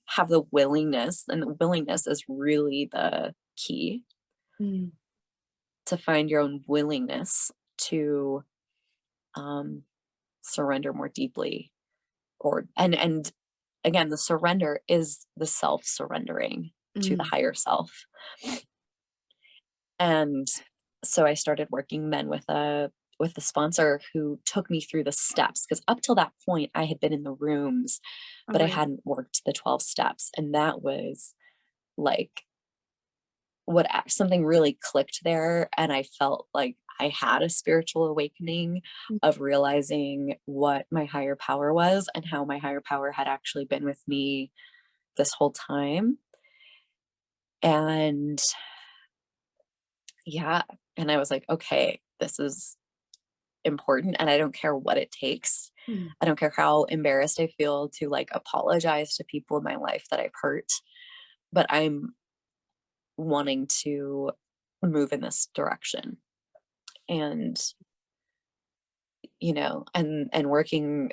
have the willingness, and the willingness is really the key, Mm. to find your own willingness to um, surrender more deeply, and again, the surrender is the self surrendering to the Mm. higher self. And so I started working then with a sponsor who took me through the steps, because up till that point I had been in the rooms, All but I right. hadn't worked the 12 steps. And that was like something really clicked there. And I felt like I had a spiritual awakening Mm. of realizing what my higher power was and how my higher power had actually been with me this whole time. And yeah, and I was like, okay, this is important, and I don't care what it takes. Mm. I don't care how embarrassed I feel to like apologize to people in my life that I've hurt, but I'm wanting to move in this direction. And and working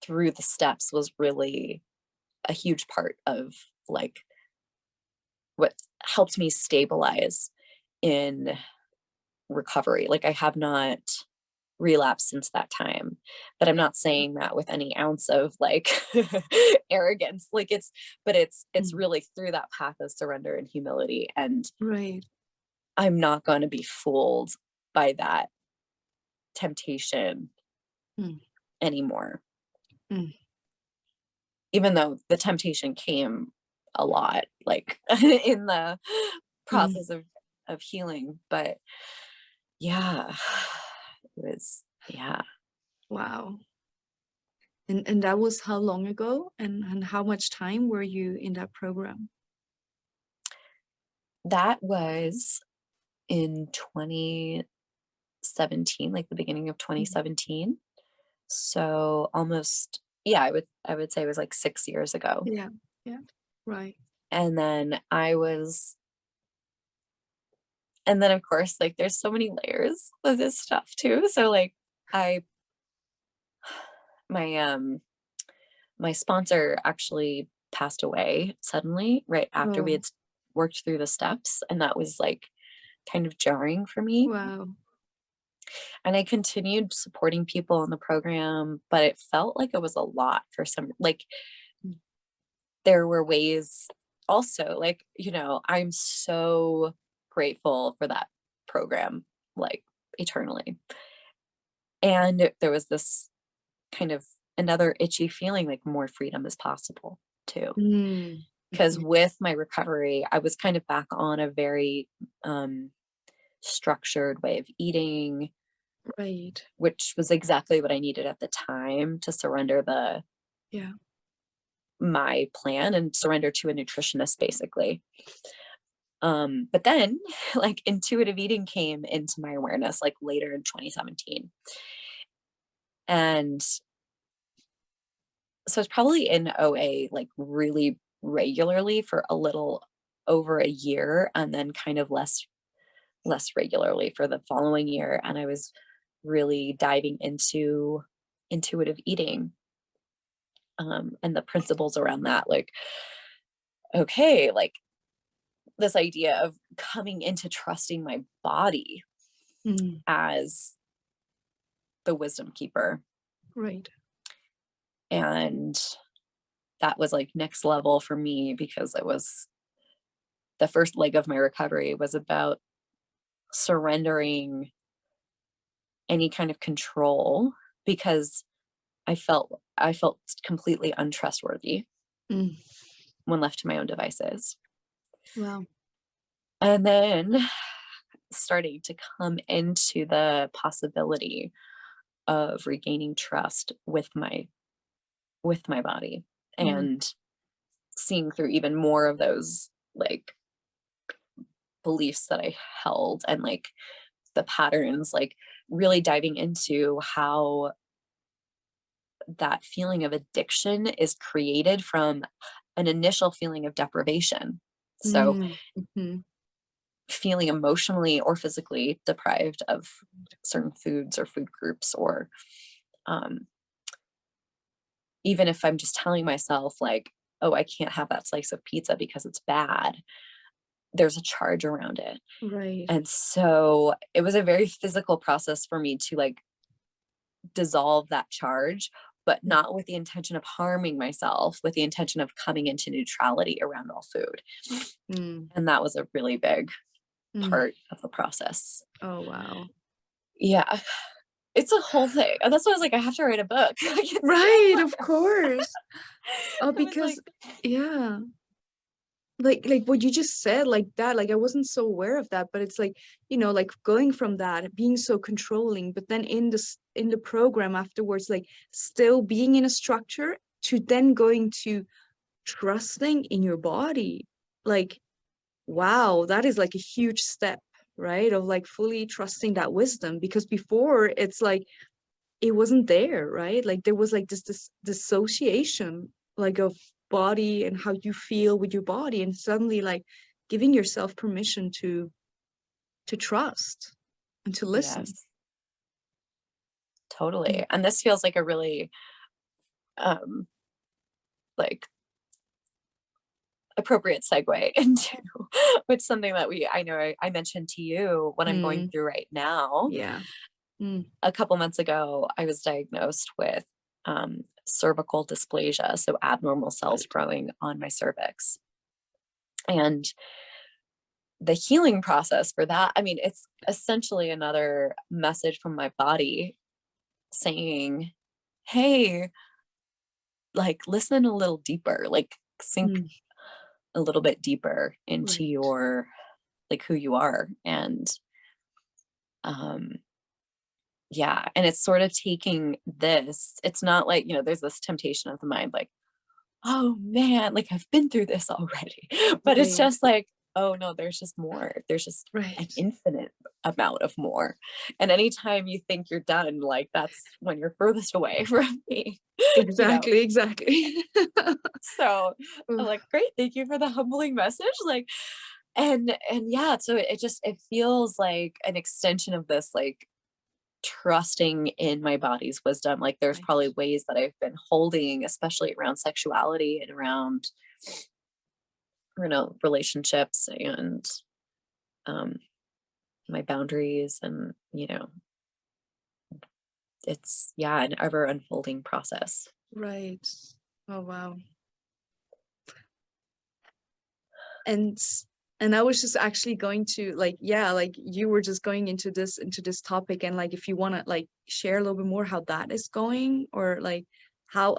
through the steps was really a huge part of like what helped me stabilize in recovery. Like, I have not relapsed since that time, but I'm not saying that with any ounce of like arrogance. Like, it's Mm. really through that path of surrender and humility, and Right. I'm not going to be fooled by that temptation Mm. anymore, Mm. even though the temptation came a lot, like in the Mm. process of healing. But yeah, it was, yeah. Wow. And that was how long ago? And how much time were you in that program? That was in 2017, like the beginning of Mm. 2017. So almost, yeah, I would say it was like 6 years ago. Yeah. Yeah. Right. And then and then of course, like there's so many layers of this stuff too. So like I my my sponsor actually passed away suddenly right after we Oh, had worked through the steps, and that was like kind of jarring for me. wow. And I continued supporting people in the program, but it felt like it was a lot for some, like Mm. there were ways also, like, I'm so grateful for that program, like eternally. And there was this kind of another itchy feeling like more freedom is possible too. Mm. Because Mhm. with my recovery, I was kind of back on a very um, structured way of eating, Right. which was exactly what I needed at the time to surrender Yeah. my plan and surrender to a nutritionist basically. But then like intuitive eating came into my awareness like later in 2017. And so it's probably in OA like really regularly for a little over a year, and then kind of less regularly for the following year. And I was really diving into intuitive eating, and the principles around that. Like, okay, like this idea of coming into trusting my body Mm. as the wisdom keeper. Right. And that was like next level for me, because the first leg of my recovery was about surrendering any kind of control, because I felt completely untrustworthy Mm. when left to my own devices. Wow. And then starting to come into the possibility of regaining trust with my body, Mm. and seeing through even more of those like beliefs that I held, and like the patterns, like really diving into how that feeling of addiction is created from an initial feeling of deprivation. So Mm. Mhm. feeling emotionally or physically deprived of certain foods or food groups, or um, even if I'm just telling myself like, oh, I can't have that slice of pizza because it's bad, there's a charge around it. Right. And so it was a very physical process for me to like dissolve that charge, but not with the intention of harming myself, with the intention of coming into neutrality around all food. Mm. And that was a really big Mm. part of the process. Oh, wow. Yeah. It's a whole thing. And that's why I was like, I have to write a book. Like, it's Right, so of course. Oh, I was like, because yeah. Like what you just said, like that, like I wasn't so aware of that, but it's like, like going from that, being so controlling, but then in the program afterwards, like still being in a structure, to then going to trusting in your body. Like, wow, that is like a huge step, right? Of like fully trusting that wisdom, because before it's like it wasn't there, right? Like there was like this dissociation, like of body and how you feel with your body, and suddenly like giving yourself permission to trust and to listen. yes, totally. And this feels like a really um like appropriate segue into which something that I know I mentioned to you what I'm going Mm, through right now. yeah. Mm, A couple months ago, I was diagnosed with cervical dysplasia, so abnormal cells right. growing on my cervix. And the healing process for that, I mean, it's essentially another message from my body saying, hey, like listen a little deeper, like sink Mm, a little bit deeper into right. your like who you are. And um yeah, and it's sort of taking this, it's not like, there's this temptation of the mind like, oh man, like I've been through this already. But it's Right. just like, oh no, there's just more. There's just an Right. infinite amount of more. And anytime you think you're done, like that's when you're furthest away from me, you know. Exactly, exactly. So I'm Ugh, like, great, thank you for the humbling message. Like, and yeah, so it just it feels like an extension of this, like trusting in my body's wisdom. Like there's right. probably ways that I've been holding, especially around sexuality and around, relationships and um, my boundaries. And, it's, yeah, an ever unfolding process. Right. Oh, wow. and and I was just actually going to like, yeah, like you were just going into this topic, and like if you want to like share a little bit more how that is going, or like how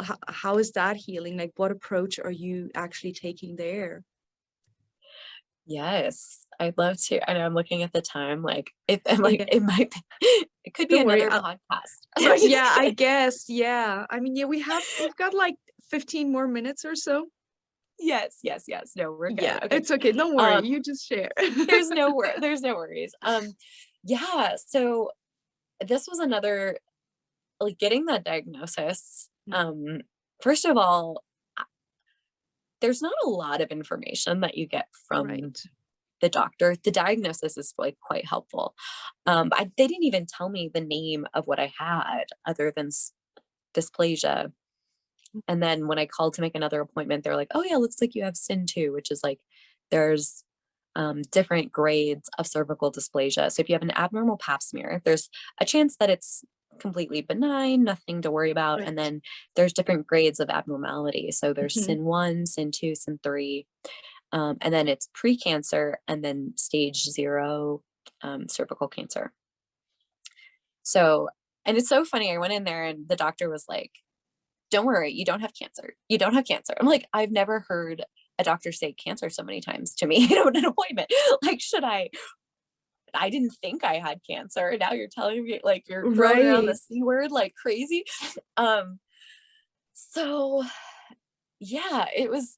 is that healing, like what approach are you actually taking there? Yes, I'd love to. I know I'm looking at the time, like if I'm like Yeah, it might be, it could be don't worry. another podcast. I'm just Yeah, I kidding. guess, yeah, I mean, yeah, we've got like 15 more minutes or so. Yes, yes, yes. No, we're Yeah, good. Okay. it's okay, don't worry, Um, you just share. there's no worries. Yeah, so this was another, like getting that diagnosis. First of all, there's not a lot of information that you get from Right. the doctor. The diagnosis is like quite helpful. But they didn't even tell me the name of what I had other than dysplasia. And then when I called to make another appointment, they're like, oh yeah, looks like you have sin 2, which is like there's different grades of cervical dysplasia. So if you have an abnormal pap smear, there's a chance that it's completely benign, nothing to worry about. And Right. then there's different grades of abnormality. So there's Mhm. sin 1, sin 2, sin 3. And then it's pre-cancer and then stage 0 cervical cancer. So, and it's so funny. I went in there and the doctor was like, don't worry, you don't have cancer. You don't have cancer. I'm like, I've never heard a doctor say cancer so many times to me in an appointment. Like, I didn't think I had cancer. Now you're telling me, like, you're throwing around the C word like crazy. So yeah, it was,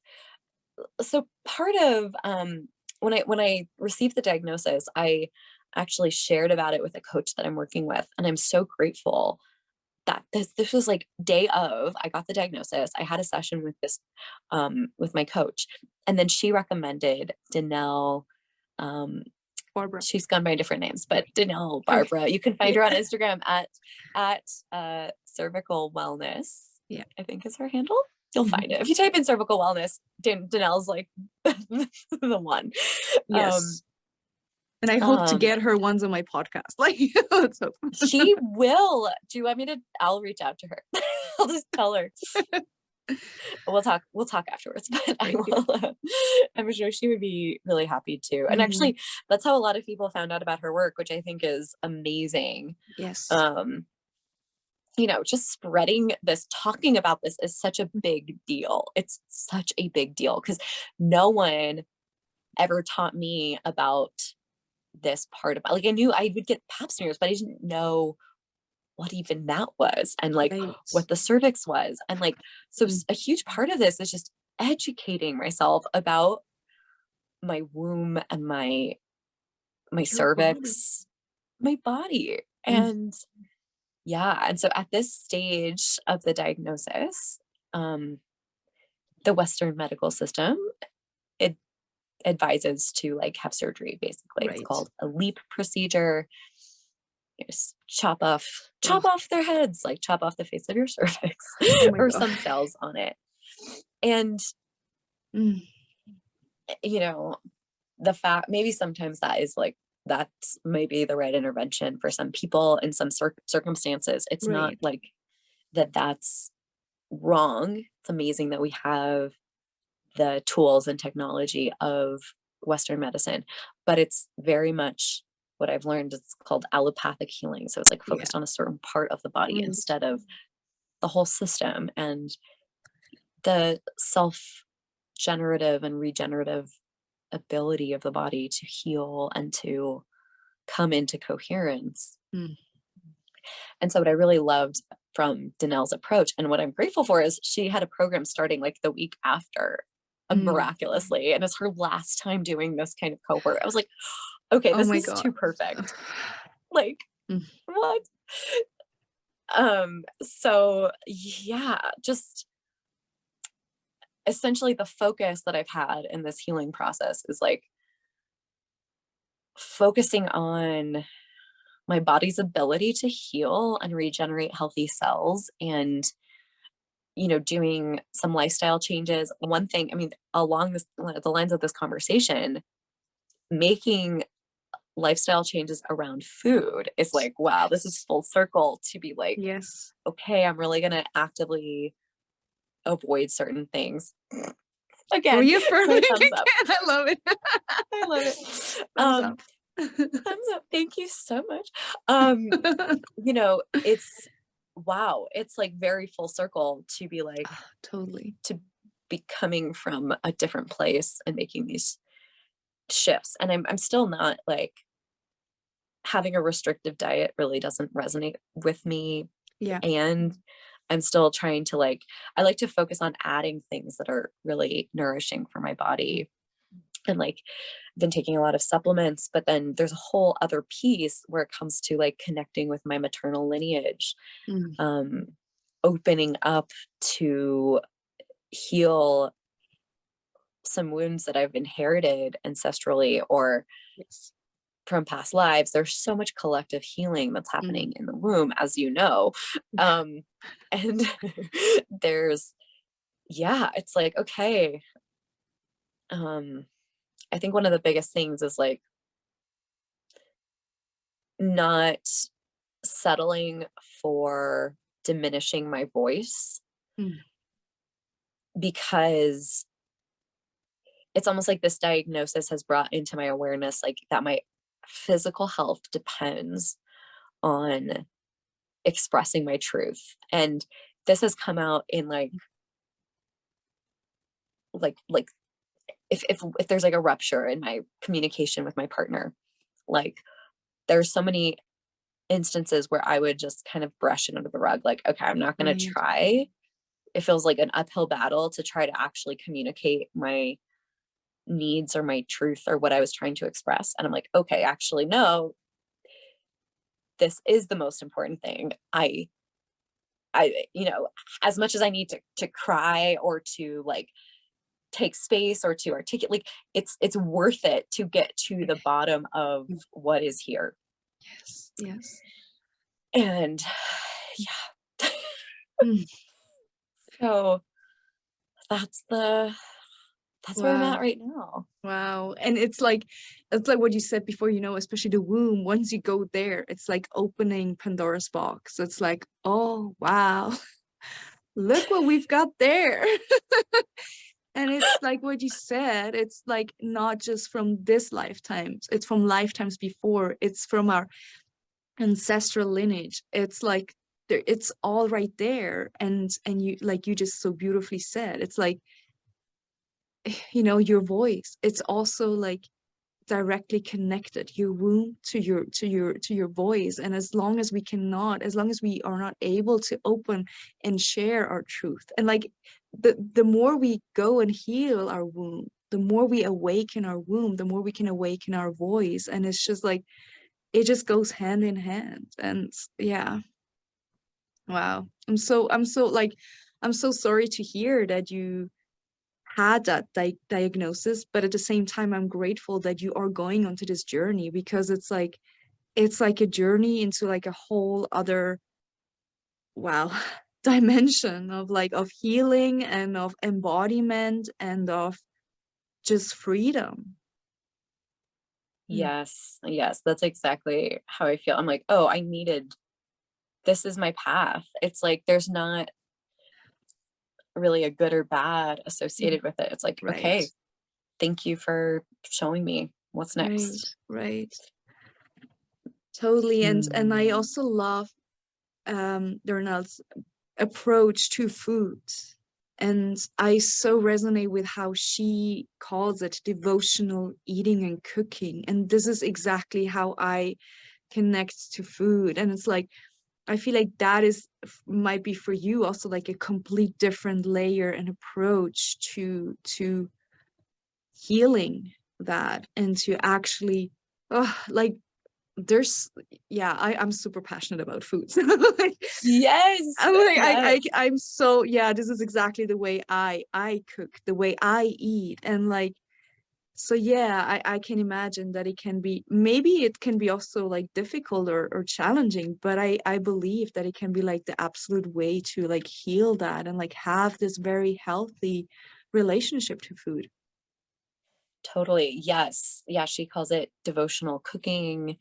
so part of, when I received the diagnosis, I actually shared about it with a coach that I'm working with. And I'm so grateful that this was like day of I got the diagnosis. I had a session with with my coach, and then she recommended Danelle. Barbro. She's gone by different names, but Danelle Barbro. You can find her on Instagram at cervical wellness. Yeah, I think is her handle. You'll find it if you type in cervical wellness. Danelle's like the one. Yes. And I hope to get her once on my podcast. Like, so. She will. Do you want me to? I'll reach out to her. I'll just tell her. We'll talk afterwards, but I will. I'm sure she would be really happy too. And actually, that's how a lot of people found out about her work, which I think is amazing. Yes. Just spreading this, talking about this is such a big deal. It's such a big deal because no one ever taught me about this part about, like, I knew I would get pap smears, but I didn't know what even that was, and like what the cervix was. And like, so a huge part of this is just educating myself about my womb and my cervix, my body. And yeah. And so at this stage of the diagnosis, the Western medical system, it advises to like have surgery. Basically, it's called a LEAP procedure. You just chop off their heads, like chop off the face of your cervix or some cells on it. And the fact, maybe sometimes that is like, that's maybe the right intervention for some people in some circumstances. It's not like that's wrong. It's amazing that we have the tools and technology of Western medicine, but it's very much what I've learned. It's called allopathic healing. So it's like focused on a certain part of the body instead of the whole system, and the self-generative and regenerative ability of the body to heal and to come into coherence. And so what I really loved from Danelle's approach, and what I'm grateful for, is she had a program starting like the week after, miraculously, and it's her last time doing this kind of cohort. I was like, okay, this is too perfect. Like, what? So yeah, just essentially the focus that I've had in this healing process is like focusing on my body's ability to heal and regenerate healthy cells, and doing some lifestyle changes. One thing, I mean, along the lines of this conversation, making lifestyle changes around food is like, wow, this is full circle to be like, yes, okay, I'm really going to actively avoid certain things. Again, reaffirming thumbs up. I love it. I love it. Thumbs up. Thumbs up. Thank you so much. It's wow. It's like very full circle to be like, totally, to be coming from a different place and making these shifts. And I'm still not like, having a restrictive diet really doesn't resonate with me. Yeah. And I'm still trying to I like to focus on adding things that are really nourishing for my body. And like, I've been taking a lot of supplements, but then there's a whole other piece where it comes to like connecting with my maternal lineage, opening up to heal some wounds that I've inherited ancestrally or from past lives. There's so much collective healing that's happening in the womb, as you know. And it's like, okay. I think one of the biggest things is like not settling for diminishing my voice, because it's almost like this diagnosis has brought into my awareness, like, that my physical health depends on expressing my truth. And this has come out in like if there's like a rupture in my communication with my partner, like, there's so many instances where I would just kind of brush it under the rug, like, okay, I'm not going to Right. try. It feels like an uphill battle to try to actually communicate my needs or my truth or what I was trying to express. And I'm like, okay, actually, no, this is the most important thing. I as much as I need to cry or to like take space or to articulate, like, it's worth it to get to the bottom of Mm. what is here. Yes. Yes. And yeah. Mm. So that's where I'm Wow. at right now. Wow. And it's like what you said before, especially the womb. Once you go there, it's like opening Pandora's box. It's like, oh wow, look what we've got there. And it's like what you said, it's like not just from this lifetimes, it's from lifetimes before, it's from our ancestral lineage. It's like there, it's all right there. And you, like you just so beautifully said, it's like, your voice. It's also like directly connected, your womb to your voice. And as long as we are not able to open and share our truth, and like the more we go and heal our womb, the more we awaken our womb, the more we can awaken our voice. And it's just like it just goes hand in hand. And yeah, wow, I'm so sorry to hear that you had that diagnosis, but at the same time I'm grateful that you are going onto this journey, because it's like a journey into like a whole other, wow, dimension of healing and of embodiment and of just freedom. Mm. Yes, yes, that's exactly how I feel. I'm like, oh, this is my path. It's like there's not really a good or bad Mm. associated with it. It's like, Right, okay, thank you for showing me what's right, next. right, totally. And I Mm. also love Darnell's approach to food. And I so resonate with how she calls it devotional eating and cooking. And this is exactly how I connect to food. And it's like, I feel like that is might be for you also like a complete different layer and approach to healing that, and to actually, like there's, yeah, I'm super passionate about food. So like, Yes, yes, I'm so, yeah, this is exactly the way I cook, the way I eat. And like, so yeah, I can imagine that it can be also like difficult or challenging, but I believe that it can be like the absolute way to like heal that and like have this very healthy relationship to food. totally. Yes. Yeah, she calls it devotional cooking,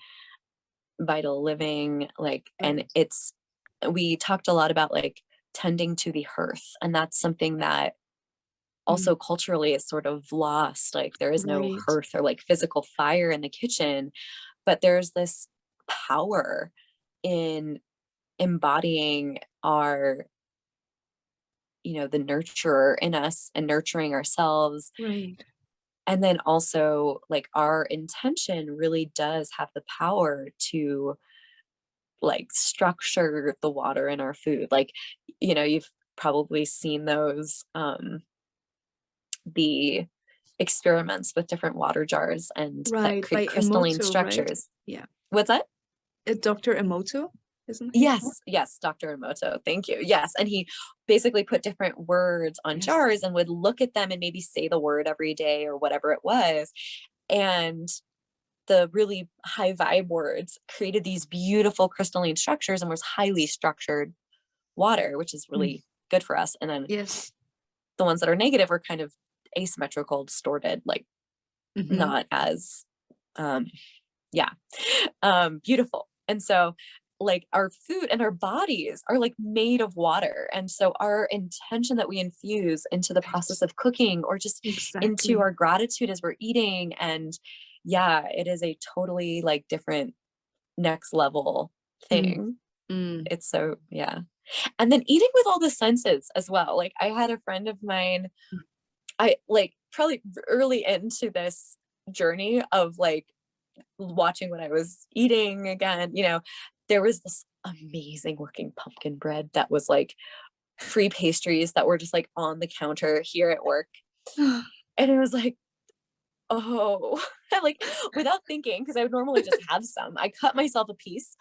vital living, like, and Right. we talked a lot about like tending to the hearth, and that's something that Mm. also culturally is sort of lost. Like, there is no Right. hearth or like physical fire in the kitchen, but there's this power in embodying the nurturer in us and nurturing ourselves. Right. And then also, like, our intention really does have the power to like structure the water in our food. Like, you've probably seen those, the experiments with different water jars and that Right. create By crystalline Emoto, right? structures. Yeah. What's that? Dr. Emoto, isn't he? Yes, yes, Dr. Emoto, thank you. Yes, and he basically put different words on Yes. jars and would look at them and maybe say the word every day or whatever it was. And the really high vibe words created these beautiful crystalline structures and was highly structured water, which is Mm. really good for us. And then Yes. the ones that are negative are kind of asymmetrical, distorted, like Hmm. not as, um, yeah, beautiful. And so, like our food and our bodies are like made of water. And so our intention that we infuse into the process of cooking or just into Exactly. our gratitude as we're eating. And yeah, it is a totally like different next level Mm, thing. mm. It's so, yeah. And then eating with all the senses as well. Like I had a friend of mine, I like probably early into this journey of like watching what I was eating again, there was this amazing looking pumpkin bread that was like free pastries that were just like on the counter here at work. And it was like, oh, like without thinking, because I would normally just have some, I cut myself a piece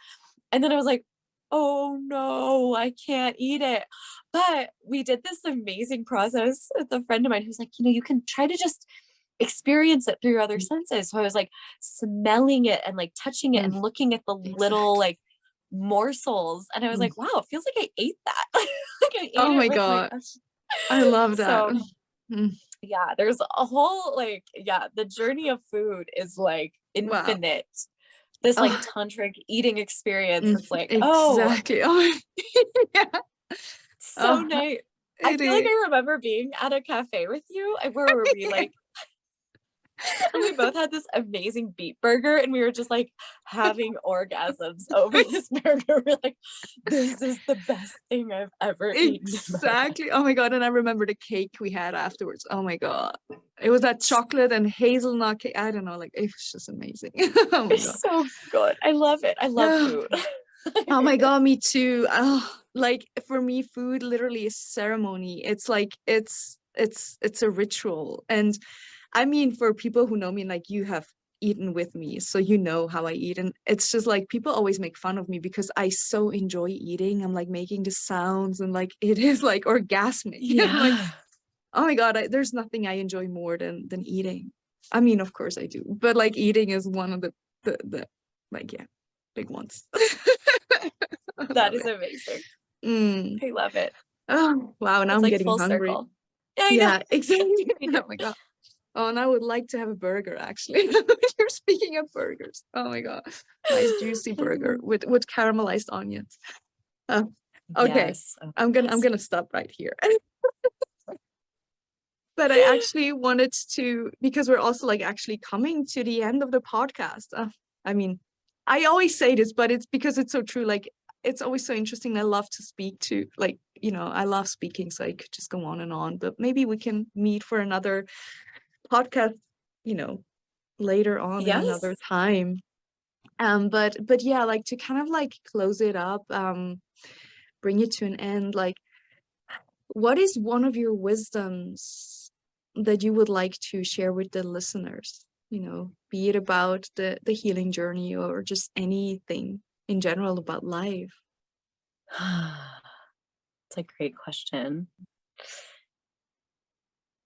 and then I was like, oh no, I can't eat it. But we did this amazing process with a friend of mine who's like, you can try to just experience it through your other senses. So I was like smelling it and like touching it Mm, and looking at the little exactly. like morsels. And I was Mm. like, wow, it feels like I ate that. Like I ate Oh it my with my, gosh. I love that. so Mm. yeah, there's a whole like, yeah, the journey of food is like Wow. infinite. This like Oh, tantric eating experience. It's like, oh, exactly. Oh, yeah. so Oh, nice. I it feel like is. I remember being at a cafe with you. Where were we? Yeah. Like, and we both had this amazing beet burger and we were just like having orgasms over this burger. We're like, this is the best thing I've ever eaten in my life. Exactly. Oh my God. And I remember the cake we had afterwards. Oh my God. It was that chocolate and hazelnut cake. I don't know. Like, it was just amazing. Oh my God. It's so good. I love it. I love food. Oh my God, me too. Oh, like for me, food literally is ceremony. It's like it's a ritual. And I mean, for people who know me, like you have eaten with me, so you know how I eat. And it's just like people always make fun of me because I so enjoy eating. I'm like making the sounds and like it is like orgasmic. I'm like, Yeah. oh my God, there's nothing I enjoy more than eating. I mean, of course I do, but like eating is one of the like yeah, big ones. I That love is it. amazing. Mm. I love it. Oh, wow. Now It's I'm like getting full hungry. circle. Yeah, I know. Yeah, exactly. Me too. Oh my God. Oh, and I would like to have a burger actually. You're speaking of burgers. Oh my God. Nice juicy burger with caramelized onions. Uh, okay. Yes. Oh, I'm yes. gonna stop right here. But I actually wanted to, because we're also like actually coming to the end of the podcast. I mean, I always say this, but it's because it's so true. Like, it's always so interesting. I love to speak to, like, I love speaking, so I could just go on and on. But maybe we can meet for another podcast, you know, later on in another Yes. time. But yeah, like to kind of like close it up, bring it to an end, like what is one of your wisdoms that you would like to share with the listeners? Be it about the healing journey or just anything in general about life. It's a great question.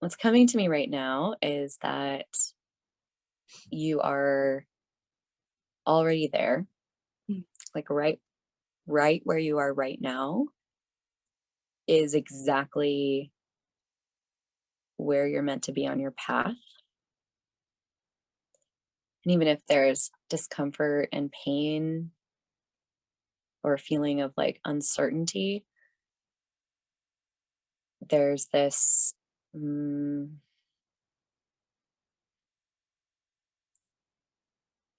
What's coming to me right now is that you are already there, Mm, like right where you are right now is exactly where you're meant to be on your path. And even if there's discomfort and pain or a feeling of like uncertainty, there's this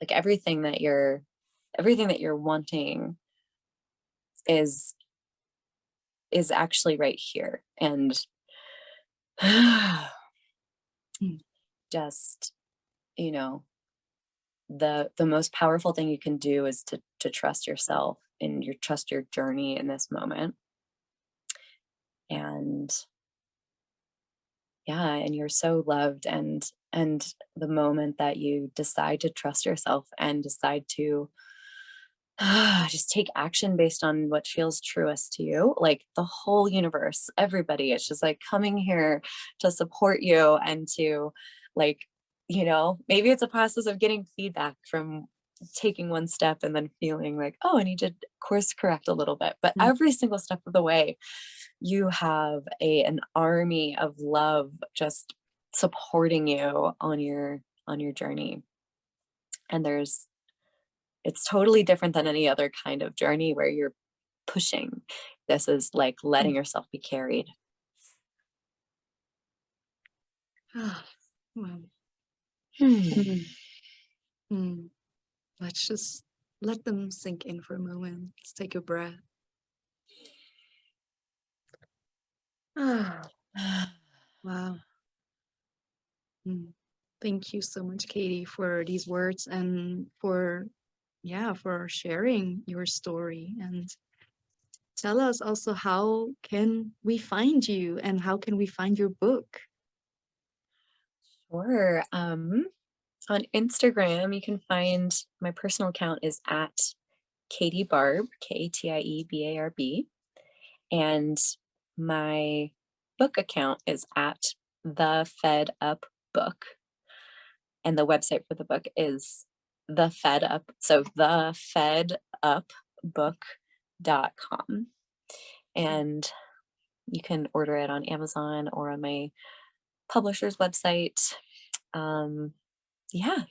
like everything that you're wanting is actually right here. And mm, just, you know, the most powerful thing you can do is to trust yourself and trust your journey in this moment. And yeah, and you're so loved. And the moment that you decide to trust yourself and decide to just take action based on what feels truest to you, like the whole universe, everybody, it's just like coming here to support you and to like, maybe it's a process of getting feedback from taking one step and then feeling like, oh, I need to course correct a little bit. But mm. every single step of the way, you have an army of love just supporting you on your journey. And there's it's totally different than any other kind of journey where you're pushing. This is like letting yourself be carried. Wow. Hmm. Let's just let them sink in for a moment. Let's take a breath. Wow. Thank you so much, Katie, for these words and for sharing your story. And tell us also, how can we find you and how can we find your book? Sure. On Instagram, you can find my personal account is at Katie Barb, KatieBarb. And my book account is at The Fed Up Book. And the website for the book is The Fed Up. So thefedupbook.com. And you can order it on Amazon or on my publisher's website. Yeah.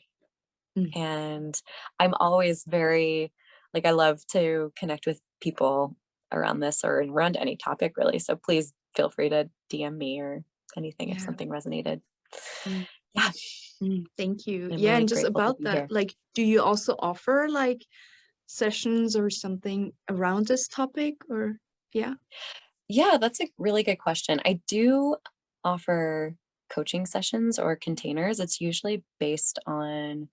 And I'm always very, like, I love to connect with people around this or around any topic, really. So please feel free to DM me or anything if something resonated. Yeah. Thank you. I'm Yeah, really and just grateful to about be that, here. like, do you also offer like sessions or something around this topic, or yeah? Yeah, that's a really good question. I do offer coaching sessions or containers. It's usually based on,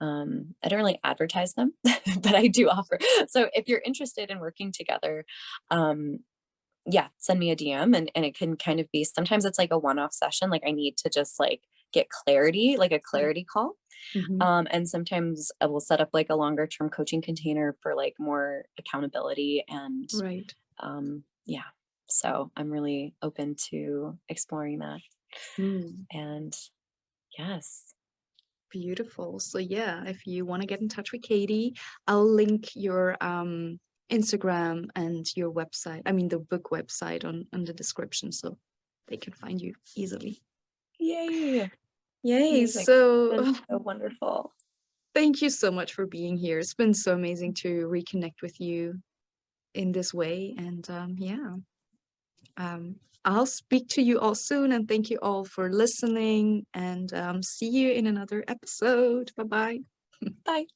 I don't really advertise them, but I do offer. So if you're interested in working together, yeah, send me a DM and it can kind of be, sometimes it's like a one-off session. Like I need to just like get clarity, like a clarity call. And sometimes I will set up like a longer term coaching container for like more accountability and, Right. yeah. So I'm really open to exploring that. And yes. Beautiful. So yeah, if you want to get in touch with Katie, I'll link your Instagram and your website. I mean the book website on the description so they can find you easily. Yay. Yay. Amazing. So So wonderful. thank you so much for being here. It's been so amazing to reconnect with you in this way. And I'll speak to you all soon. And thank you all for listening. And see you in another episode. Bye-bye. Bye.